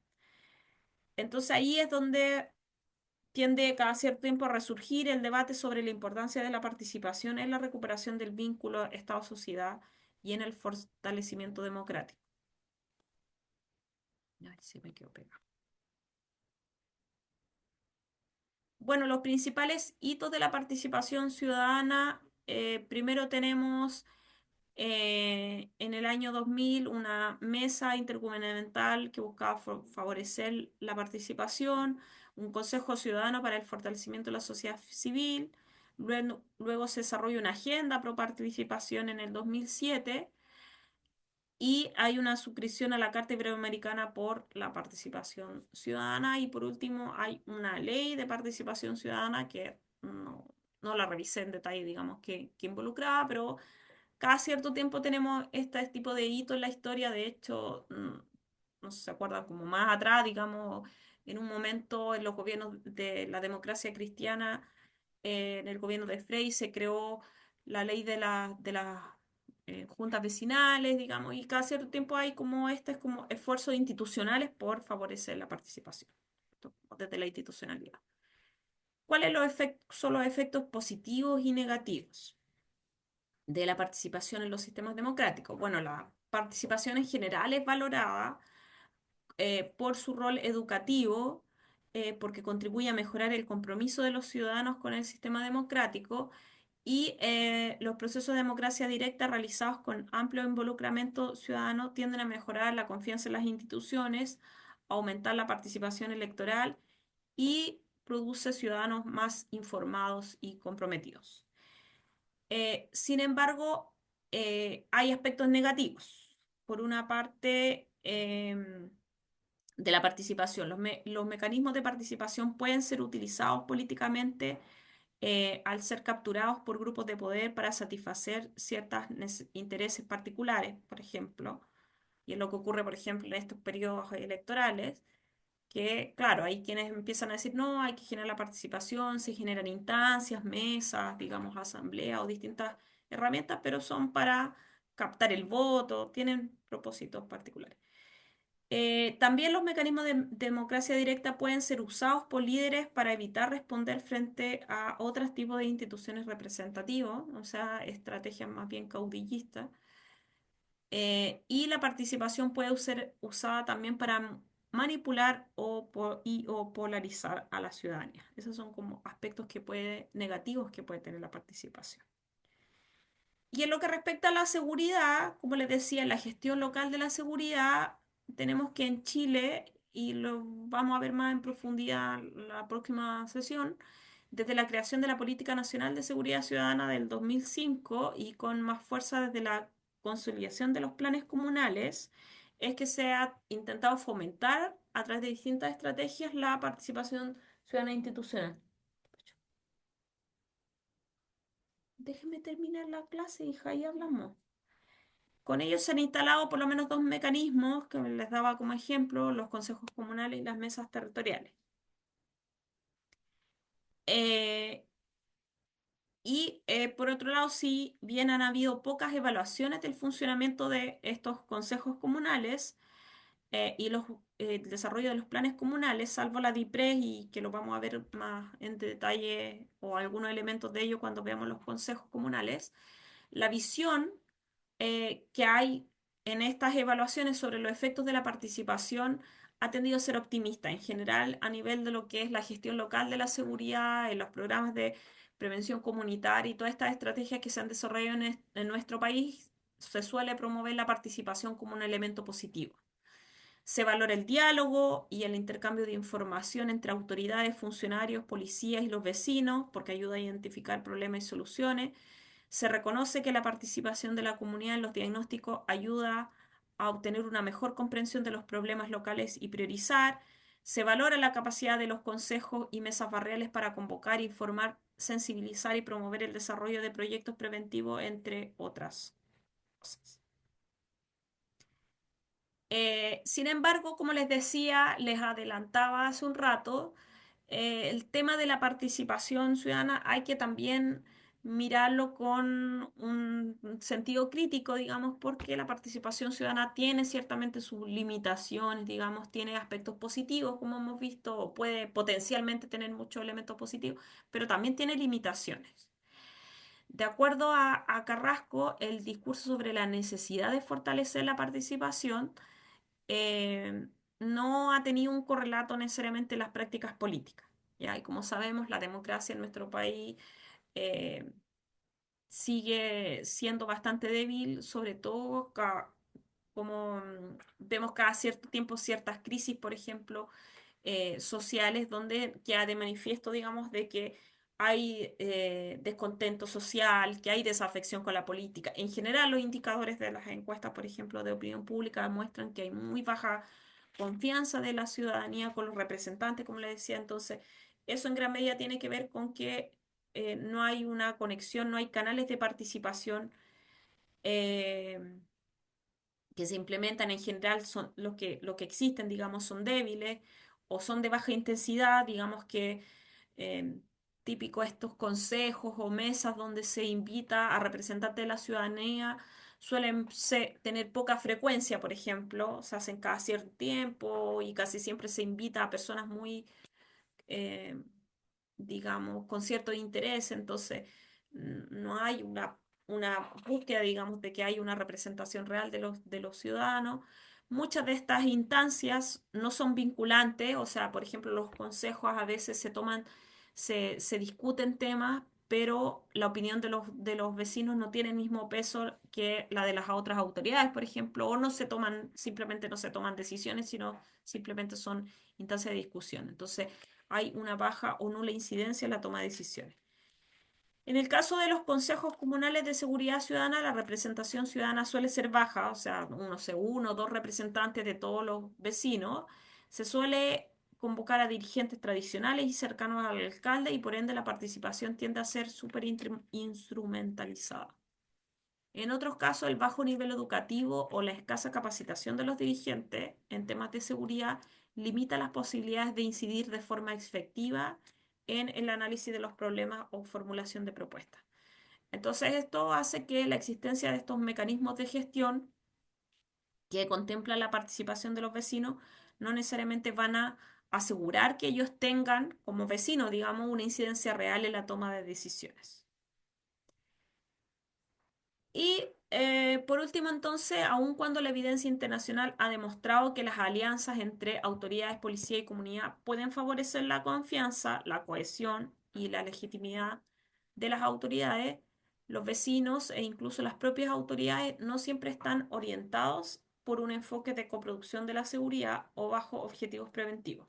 Entonces ahí es donde tiende cada cierto tiempo a resurgir el debate sobre la importancia de la participación en la recuperación del vínculo Estado-sociedad y en el fortalecimiento democrático. Ay, se me quedó pegado. Bueno, los principales hitos de la participación ciudadana, primero tenemos en el año 2000 una mesa intergubernamental que buscaba favorecer la participación, un consejo ciudadano para el fortalecimiento de la sociedad civil, luego se desarrolla una agenda pro participación en el 2007 y hay una suscripción a la Carta Iberoamericana por la participación ciudadana y por último hay una ley de participación ciudadana que no la revisé en detalle, digamos, que involucraba, pero cada cierto tiempo tenemos este tipo de hito en la historia. De hecho, no sé si se acuerdan, como más atrás, digamos, en un momento en los gobiernos de la democracia cristiana, en el gobierno de Frei se creó la ley de las juntas vecinales, digamos, y cada cierto tiempo hay como este es como esfuerzos institucionales por favorecer la participación, esto desde la institucionalidad. ¿Cuáles son los efectos positivos y negativos de la participación en los sistemas democráticos? Bueno, la participación en general es valorada por su rol educativo, porque contribuye a mejorar el compromiso de los ciudadanos con el sistema democrático y los procesos de democracia directa realizados con amplio involucramiento ciudadano tienden a mejorar la confianza en las instituciones, aumentar la participación electoral y produce ciudadanos más informados y comprometidos. Sin embargo, hay aspectos negativos. Por una parte, de la participación, los mecanismos de participación pueden ser utilizados políticamente al ser capturados por grupos de poder para satisfacer ciertos intereses particulares, por ejemplo, y es lo que ocurre, por ejemplo, en estos periodos electorales que, claro, hay quienes empiezan a decir, no, hay que generar la participación, se generan instancias, mesas, digamos, asambleas o distintas herramientas, pero son para captar el voto, tienen propósitos particulares. También los mecanismos de democracia directa pueden ser usados por líderes para evitar responder frente a otros tipos de instituciones representativas, o sea, estrategias más bien caudillistas. Y la participación puede ser usada también para manipular o polarizar a la ciudadanía. Esos son como aspectos negativos que puede tener la participación. Y en lo que respecta a la seguridad, como les decía, en la gestión local de la seguridad, tenemos que en Chile, y lo vamos a ver más en profundidad la próxima sesión, desde la creación de la Política Nacional de Seguridad Ciudadana del 2005 y con más fuerza desde la consolidación de los planes comunales, es que se ha intentado fomentar a través de distintas estrategias la participación ciudadana institucional. Déjeme terminar la clase, hija, y hablamos. Con ellos se han instalado por lo menos dos mecanismos que les daba como ejemplo, los consejos comunales y las mesas territoriales. Eh, por otro lado, si bien han habido pocas evaluaciones del funcionamiento de estos consejos comunales el desarrollo de los planes comunales, salvo la DIPRES y que lo vamos a ver más en detalle o algunos elementos de ello cuando veamos los consejos comunales, la visión que hay en estas evaluaciones sobre los efectos de la participación ha tendido a ser optimista en general a nivel de lo que es la gestión local de la seguridad, en los programas de prevención comunitaria y todas estas estrategias que se han desarrollado en nuestro país, se suele promover la participación como un elemento positivo. Se valora el diálogo y el intercambio de información entre autoridades, funcionarios, policías y los vecinos, porque ayuda a identificar problemas y soluciones. Se reconoce que la participación de la comunidad en los diagnósticos ayuda a obtener una mejor comprensión de los problemas locales y priorizar. Se valora la capacidad de los consejos y mesas barriales para convocar, informar, sensibilizar y promover el desarrollo de proyectos preventivos, entre otras cosas. Sin embargo, como les decía, les adelantaba hace un rato, el tema de la participación ciudadana hay que también mirarlo con un sentido crítico, digamos, porque la participación ciudadana tiene ciertamente sus limitaciones, digamos, tiene aspectos positivos, como hemos visto, o puede potencialmente tener muchos elementos positivos, pero también tiene limitaciones. De acuerdo a Carrasco, el discurso sobre la necesidad de fortalecer la participación eh, no ha tenido un correlato necesariamente en las prácticas políticas. ¿Ya? Y como sabemos, la democracia en nuestro país eh, sigue siendo bastante débil, sobre todo como vemos cada cierto tiempo ciertas crisis, por ejemplo, sociales, donde queda de manifiesto, digamos, de que hay descontento social, que hay desafección con la política. En general, los indicadores de las encuestas, por ejemplo, de opinión pública, muestran que hay muy baja confianza de la ciudadanía con los representantes, como le decía. Entonces, eso en gran medida tiene que ver con que no hay una conexión, no hay canales de participación eh, que se implementan en general, son lo que existen, digamos, son débiles o son de baja intensidad, digamos que eh, típico estos consejos o mesas donde se invita a representantes de la ciudadanía suelen tener poca frecuencia, por ejemplo, se hacen cada cierto tiempo y casi siempre se invita a personas muy eh, digamos, con cierto interés, entonces no hay una búsqueda, digamos, de que hay una representación real de los ciudadanos. Muchas de estas instancias no son vinculantes, o sea, por ejemplo, los consejos a veces se toman, se discuten temas, pero la opinión de los vecinos no tiene el mismo peso que la de las otras autoridades, por ejemplo, o no se toman, simplemente no se toman decisiones, sino simplemente son instancias de discusión. Entonces, hay una baja o nula incidencia en la toma de decisiones. En el caso de los consejos comunales de seguridad ciudadana, la representación ciudadana suele ser baja, o sea, uno o dos representantes de todos los vecinos. Se suele convocar a dirigentes tradicionales y cercanos al alcalde y por ende la participación tiende a ser súper instrumentalizada. En otros casos, el bajo nivel educativo o la escasa capacitación de los dirigentes en temas de seguridad limita las posibilidades de incidir de forma efectiva en el análisis de los problemas o formulación de propuestas. Entonces, esto hace que la existencia de estos mecanismos de gestión que contemplan la participación de los vecinos no necesariamente van a asegurar que ellos tengan como vecinos, digamos, una incidencia real en la toma de decisiones. Y por último, entonces, aun cuando la evidencia internacional ha demostrado que las alianzas entre autoridades, policía y comunidad pueden favorecer la confianza, la cohesión y la legitimidad de las autoridades, los vecinos e incluso las propias autoridades no siempre están orientados por un enfoque de coproducción de la seguridad o bajo objetivos preventivos.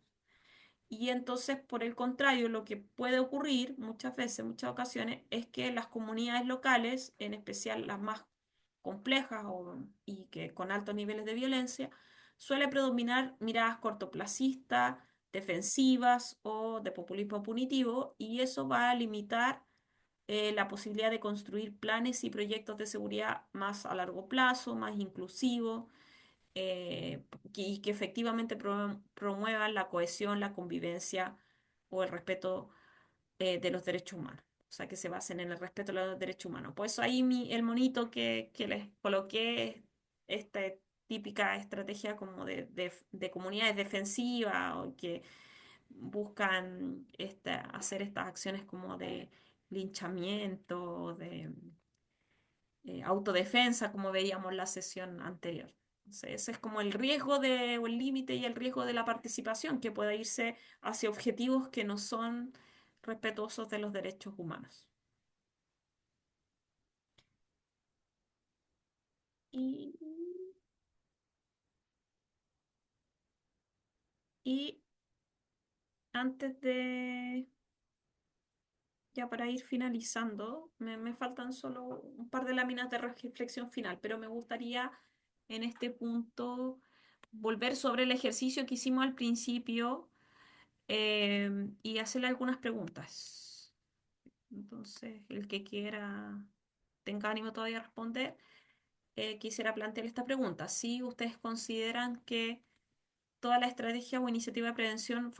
Y entonces, por el contrario, lo que puede ocurrir muchas veces, en muchas ocasiones, es que las comunidades locales, en especial las más complejas y que con altos niveles de violencia, suele predominar miradas cortoplacistas, defensivas o de populismo punitivo, y eso va a limitar la posibilidad de construir planes y proyectos de seguridad más a largo plazo, más inclusivos y que efectivamente promuevan la cohesión, la convivencia o el respeto de los derechos humanos. O sea, que se basen en el respeto de los derechos humanos. Pues ahí el monito que les coloqué es esta típica estrategia como de comunidades defensivas o que buscan hacer estas acciones como de linchamiento, de autodefensa, como veíamos en la sesión anterior. Entonces, ese es como el riesgo o el límite y el riesgo de la participación, que pueda irse hacia objetivos que no son respetuosos de los derechos humanos. Y, y antes de, ya para ir finalizando, me faltan solo un par de láminas de reflexión final, pero me gustaría en este punto volver sobre el ejercicio que hicimos al principio y hacerle algunas preguntas. Entonces, el que quiera, tenga ánimo todavía a responder, quisiera plantear esta pregunta. Si ustedes consideran que toda la estrategia o iniciativa de prevención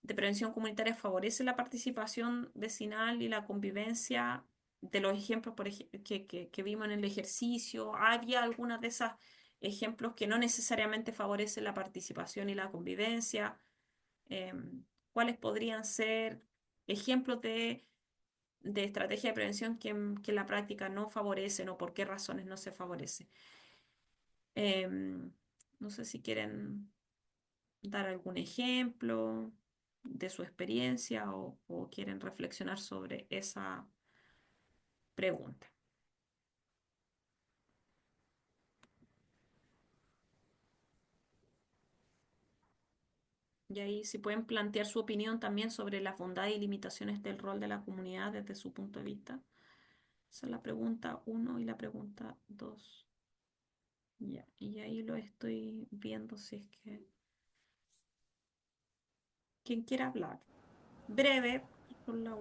de prevención comunitaria favorece la participación vecinal y la convivencia de los ejemplos que vimos en el ejercicio, ¿había algunas de esos ejemplos que no necesariamente favorecen la participación y la convivencia? ¿Cuáles podrían ser ejemplos de estrategia de prevención que en la práctica no favorecen o por qué razones no se favorece? Em, no sé si quieren dar algún ejemplo de su experiencia o quieren reflexionar sobre esa pregunta. Y ahí si pueden plantear su opinión también sobre las bondades y limitaciones del rol de la comunidad desde su punto de vista. Esa es la pregunta uno y la pregunta 2. Ya, y ahí lo estoy viendo si es que... ¿Quién quiere hablar? Breve, por la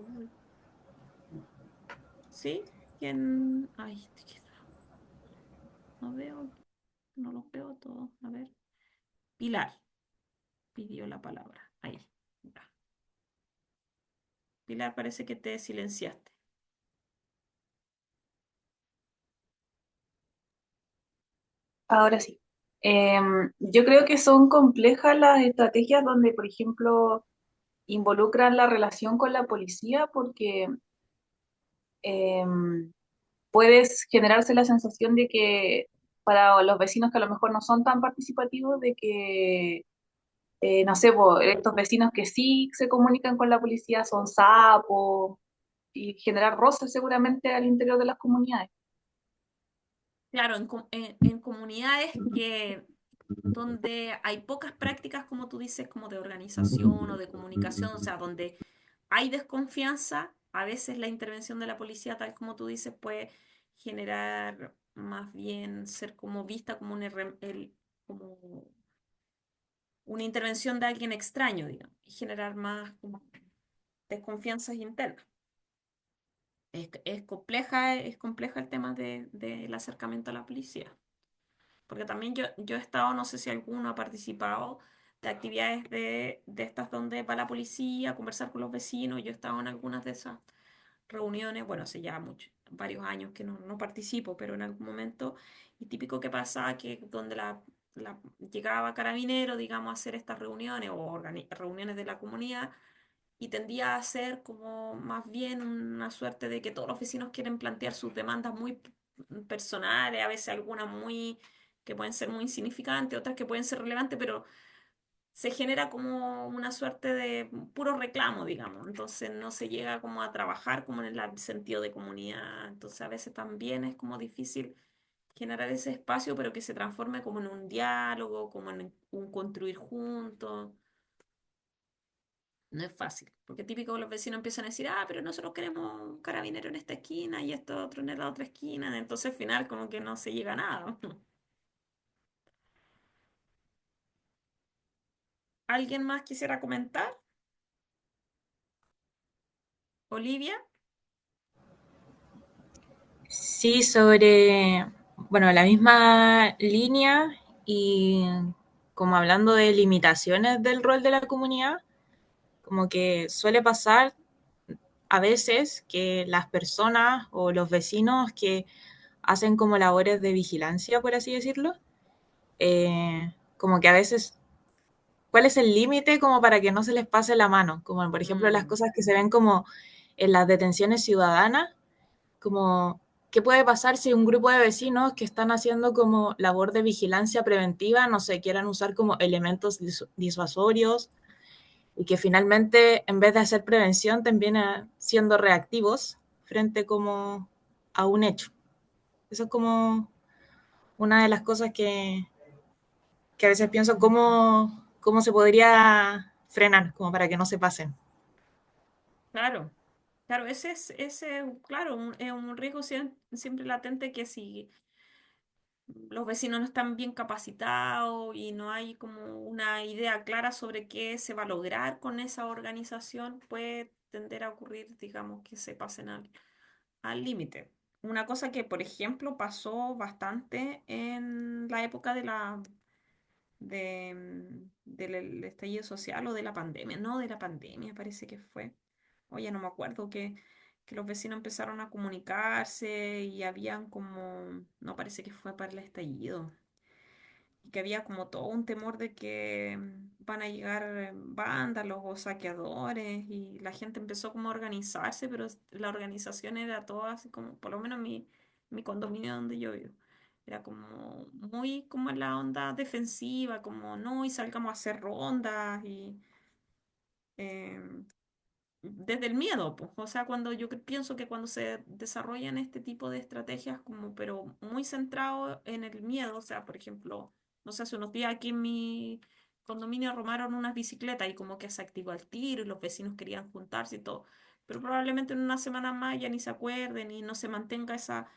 ¿sí? ¿Quién? Ay, no veo, no los veo todos. A ver. Pilar pidió la palabra. Ahí. Ya. Pilar, parece que te silenciaste. Ahora sí. Yo creo que son complejas las estrategias donde, por ejemplo, involucran la relación con la policía porque em, puedes generarse la sensación de que para los vecinos que a lo mejor no son tan participativos, de que, no sé, po, estos vecinos que sí se comunican con la policía son sapos y generar roces seguramente al interior de las comunidades. Claro, en comunidades que donde hay pocas prácticas, como tú dices, como de organización o de comunicación, o sea, donde hay desconfianza, a veces la intervención de la policía, tal como tú dices, puede generar más bien ser como vista como como una intervención de alguien extraño, digamos, y generar más como desconfianzas internas. Es compleja el tema del acercamiento a la policía. Porque también yo he estado, no sé si alguno ha participado de actividades de estas donde va la policía a conversar con los vecinos. Yo he estado en algunas de esas reuniones, bueno, hace ya varios años que no participo, pero en algún momento, y típico que pasa que donde llegaba carabinero, digamos, a hacer estas reuniones o reuniones de la comunidad, y tendía a ser como más bien una suerte de que todos los vecinos quieren plantear sus demandas muy personales, a veces algunas muy que pueden ser muy insignificantes, otras que pueden ser relevantes, pero se genera como una suerte de puro reclamo, digamos. Entonces no se llega como a trabajar como en el sentido de comunidad. Entonces a veces también es como difícil generar ese espacio, pero que se transforme como en un diálogo, como en un construir juntos. No es fácil, porque típico que los vecinos empiezan a decir, ah, pero nosotros queremos un carabinero en esta esquina y esto otro en la otra esquina, entonces al final como que no se llega a nada. ¿Alguien más quisiera comentar? Olivia, Sí, sobre, bueno, la misma línea y como hablando de limitaciones del rol de la comunidad, como que suele pasar a veces que las personas o los vecinos que hacen como labores de vigilancia, por así decirlo, como que a veces, ¿cuál es el límite como para que no se les pase la mano? Como por ejemplo las mm, cosas que se ven como en las detenciones ciudadanas, como qué puede pasar si un grupo de vecinos que están haciendo como labor de vigilancia preventiva, no sé, quieran usar como elementos disuasorios y que finalmente en vez de hacer prevención también siendo reactivos frente como a un hecho. Eso es como una de las cosas que a veces pienso cómo se podría frenar, como para que no se pasen. claro, claro, claro, es un riesgo siempre latente que si los vecinos no están bien capacitados y no hay como una idea clara sobre qué se va a lograr con esa organización, puede tender a ocurrir, digamos, que se pasen al límite. Una cosa que, por ejemplo, pasó bastante en la época del estallido social o de la pandemia, no de la pandemia, parece que fue. Oye, no me acuerdo que los vecinos empezaron a comunicarse y habían como, no parece que fue para el estallido, y que había como todo un temor de que van a llegar vándalos o saqueadores y la gente empezó como a organizarse, pero la organización era toda así como, por lo menos mi condominio donde yo vivo. Era como muy como en la onda defensiva, como no, y salgamos a hacer rondas y, em, desde el miedo, pues. O sea, cuando pienso que cuando se desarrollan este tipo de estrategias como, pero muy centrado en el miedo, o sea, por ejemplo, no sé, hace unos días aquí en mi condominio robaron unas bicicletas y como que se activó el tiro y los vecinos querían juntarse y todo, pero probablemente en una semana más ya ni se acuerden y no se mantenga esa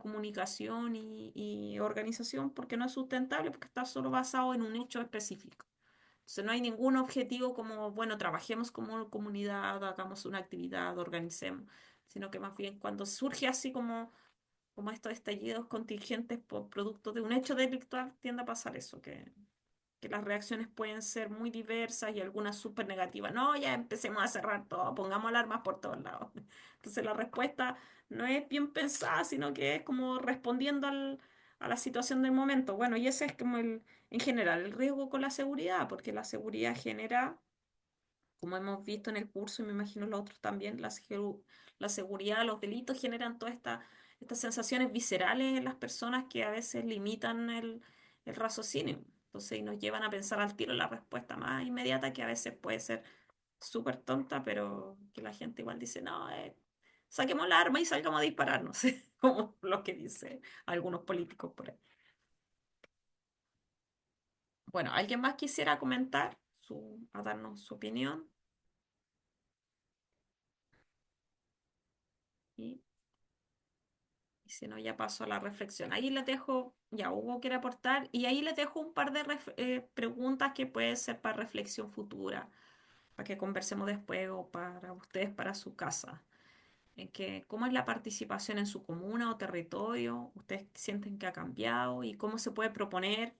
comunicación y organización porque no es sustentable, porque está solo basado en un hecho específico. Entonces no hay ningún objetivo como, bueno, trabajemos como comunidad, hagamos una actividad, organicemos, sino que más bien cuando surge así como estos estallidos contingentes por producto de un hecho delictual, tiende a pasar eso, que las reacciones pueden ser muy diversas y algunas súper negativas. No, ya empecemos a cerrar todo, pongamos alarmas por todos lados. Entonces la respuesta no es bien pensada, sino que es como respondiendo a la situación del momento. Bueno, y ese es como en general, el riesgo con la seguridad, porque la seguridad genera, como hemos visto en el curso y me imagino los otros también, la seguridad, los delitos generan todas estas sensaciones viscerales en las personas que a veces limitan el raciocinio. Entonces, y nos llevan a pensar al tiro la respuesta más inmediata que a veces puede ser súper tonta, pero que la gente igual dice, no, saquemos la arma y salgamos a disparar, no sé, como lo que dicen algunos políticos por ahí. Bueno, ¿alguien más quisiera comentar, a darnos su opinión? Y Y si no, ya paso a la reflexión. Ahí les dejo, ya Hugo quiere aportar, y ahí les dejo un par de preguntas que pueden ser para reflexión futura, para que conversemos después o para ustedes, para su casa. En que, ¿cómo es la participación en su comuna o territorio? ¿Ustedes sienten que ha cambiado? ¿Y cómo se puede proponer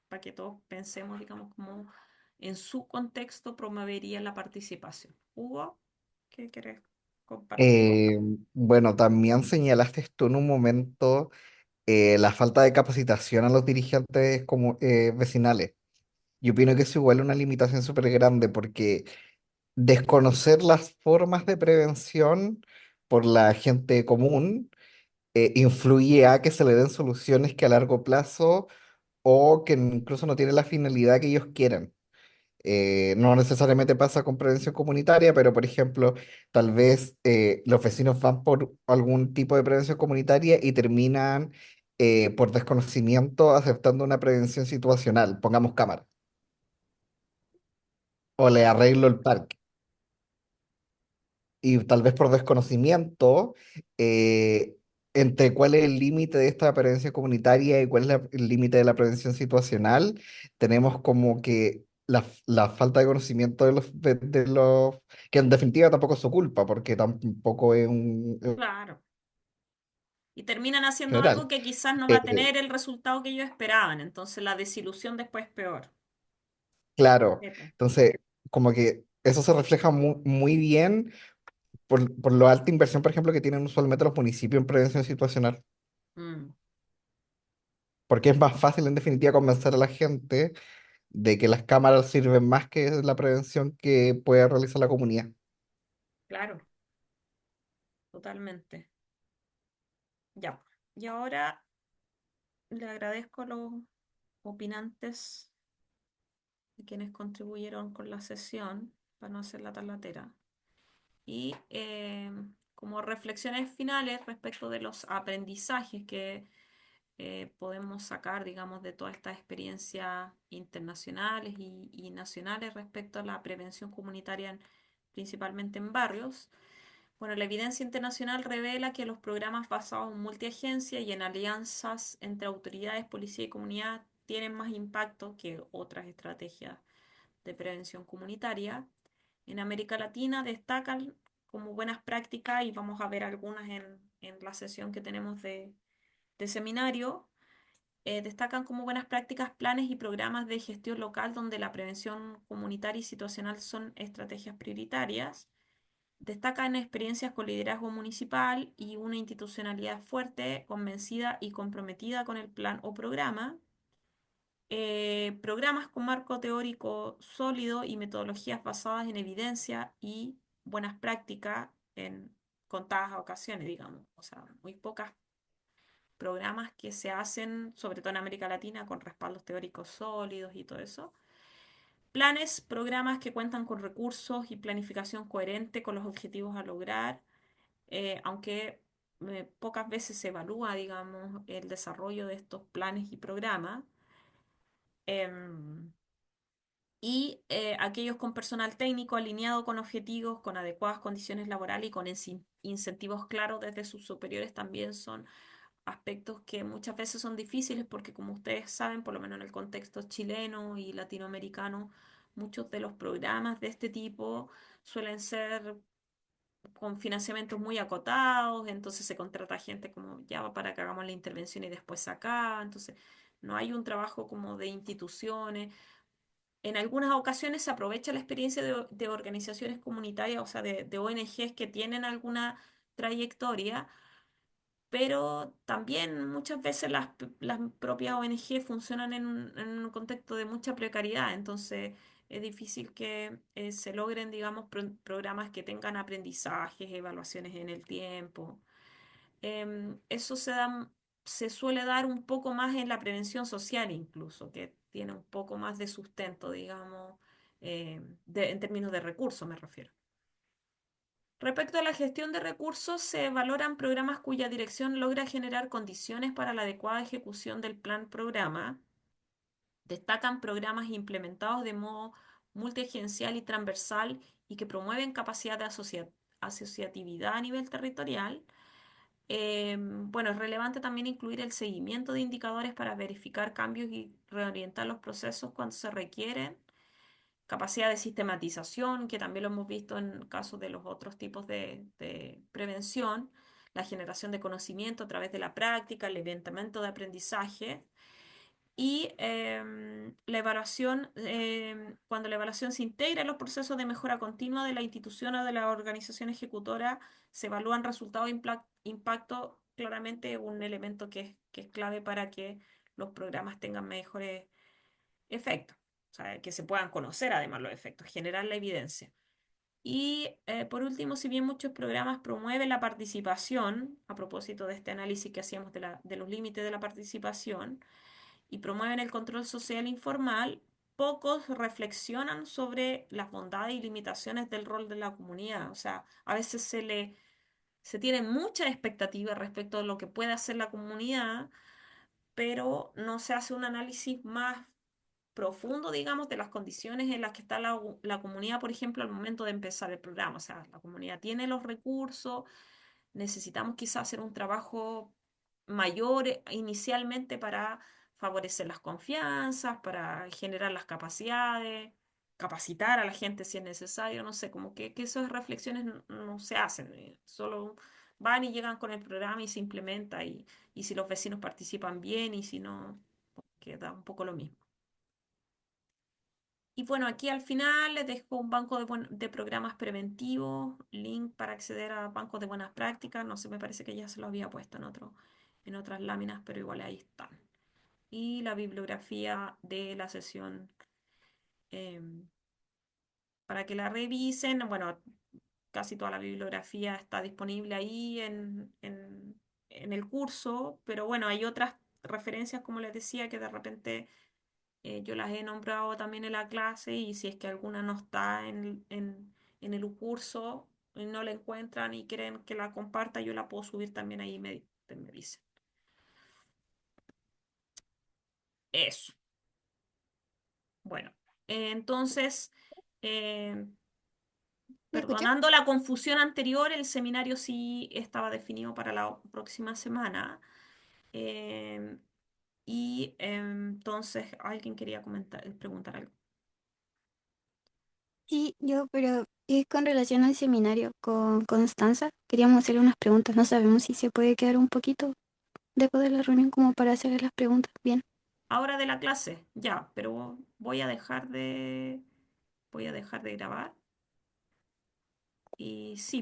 para que todos pensemos, digamos, cómo en su contexto promovería la participación? Hugo, ¿qué quieres compartir? Eh, bueno, también señalaste tú en un momento la falta de capacitación a los dirigentes como, vecinales. Yo opino que eso igual es una limitación súper grande porque desconocer las formas de prevención por la gente común influye a que se le den soluciones que a largo plazo o que incluso no tienen la finalidad que ellos quieran. No necesariamente pasa con prevención comunitaria, pero por ejemplo, tal vez los vecinos van por algún tipo de prevención comunitaria y terminan por desconocimiento aceptando una prevención situacional, pongamos cámara, o le Claro, arreglo el parque. Y tal vez por desconocimiento eh, entre cuál es el límite de esta prevención comunitaria y cuál es el límite de la prevención situacional, tenemos como que la falta de conocimiento de los, que en definitiva tampoco es su culpa, porque tampoco es un claro. Y terminan haciendo algo general. que quizás no va a Eh, tener el resultado que ellos esperaban, entonces la desilusión después es peor. claro, Sí, po. entonces como que eso se refleja muy bien por la alta inversión, por ejemplo, que tienen usualmente los municipios en prevención situacional. Mm, Porque es más fácil, en definitiva, convencer a la gente de que las cámaras sirven más que la prevención que puede realizar la comunidad. claro, totalmente. Ya. Y ahora le agradezco a los opinantes y quienes contribuyeron con la sesión para no hacerla tan latera. Y como reflexiones finales respecto de los aprendizajes que podemos sacar, digamos, de todas estas experiencias internacionales y nacionales respecto a la prevención comunitaria, principalmente en barrios. Bueno, la evidencia internacional revela que los programas basados en multiagencia y en alianzas entre autoridades, policía y comunidad tienen más impacto que otras estrategias de prevención comunitaria. En América Latina destacan como buenas prácticas, y vamos a ver algunas en la sesión que tenemos de seminario, destacan como buenas prácticas planes y programas de gestión local donde la prevención comunitaria y situacional son estrategias prioritarias. Destacan experiencias con liderazgo municipal y una institucionalidad fuerte, convencida y comprometida con el plan o programa. Programas con marco teórico sólido y metodologías basadas en evidencia y buenas prácticas en contadas ocasiones, digamos. O sea, muy pocas programas que se hacen, sobre todo en América Latina, con respaldos teóricos sólidos y todo eso. Planes, programas que cuentan con recursos y planificación coherente con los objetivos a lograr, aunque pocas veces se evalúa, digamos, el desarrollo de estos planes y programas. Em, y aquellos con personal técnico alineado con objetivos, con adecuadas condiciones laborales y con incentivos claros desde sus superiores también son aspectos que muchas veces son difíciles porque como ustedes saben, por lo menos en el contexto chileno y latinoamericano, muchos de los programas de este tipo suelen ser con financiamientos muy acotados, entonces se contrata gente como ya para que hagamos la intervención y después se acaba, entonces no hay un trabajo como de instituciones. En algunas ocasiones se aprovecha la experiencia de organizaciones comunitarias, o sea, de ONGs que tienen alguna trayectoria, pero también muchas veces las propias ONG funcionan en un contexto de mucha precariedad, entonces es difícil que se logren, digamos, programas que tengan aprendizajes, evaluaciones en el tiempo. Eso se suele dar un poco más en la prevención social incluso, que tiene un poco más de sustento, digamos, en términos de recursos me refiero. Respecto a la gestión de recursos, se valoran programas cuya dirección logra generar condiciones para la adecuada ejecución del plan programa. Destacan programas implementados de modo multiagencial y transversal y que promueven capacidad de asociatividad a nivel territorial. Bueno, es relevante también incluir el seguimiento de indicadores para verificar cambios y reorientar los procesos cuando se requieren. Capacidad de sistematización, que también lo hemos visto en casos de los otros tipos de prevención. La generación de conocimiento a través de la práctica, el levantamiento de aprendizaje. Y la evaluación, cuando la evaluación se integra en los procesos de mejora continua de la institución o de la organización ejecutora, se evalúan resultados e impacto, claramente un elemento que es clave para que los programas tengan mejores efectos. O sea, que se puedan conocer además los efectos, generar la evidencia. Y por último, si bien muchos programas promueven la participación, a propósito de este análisis que hacíamos de los límites de la participación, y promueven el control social informal, pocos reflexionan sobre las bondades y limitaciones del rol de la comunidad. O sea, a veces se tiene mucha expectativa respecto de lo que puede hacer la comunidad, pero no se hace un análisis más profundo, digamos, de las condiciones en las que está la comunidad, por ejemplo, al momento de empezar el programa. O sea, la comunidad tiene los recursos, necesitamos quizás hacer un trabajo mayor inicialmente para favorecer las confianzas, para generar las capacidades, capacitar a la gente si es necesario, no sé, como que esas reflexiones no se hacen, solo van y llegan con el programa y se implementa y si los vecinos participan bien y si no, pues queda un poco lo mismo. Y bueno, aquí al final les dejo un banco de programas preventivos, link para acceder a bancos de buenas prácticas. No sé, me parece que ya se lo había puesto en otras láminas, pero igual ahí están. Y la bibliografía de la sesión em, para que la revisen. Bueno, casi toda la bibliografía está disponible ahí en el curso, pero bueno, hay otras referencias, como les decía, que de repente yo las he nombrado también en la clase y si es que alguna no está en el curso y no la encuentran y quieren que la comparta, yo la puedo subir también ahí, me dicen. Eso. Bueno, entonces, eh, ¿Me escucha? perdonando la confusión anterior, el seminario sí estaba definido para la próxima semana. Em, entonces, alguien quería preguntar algo. Sí, yo, pero es con relación al seminario con Constanza. Queríamos hacerle unas preguntas. No sabemos si se puede quedar un poquito después de la reunión como para hacerle las preguntas. Bien. Ahora de la clase, ya, pero voy a dejar de grabar y sí.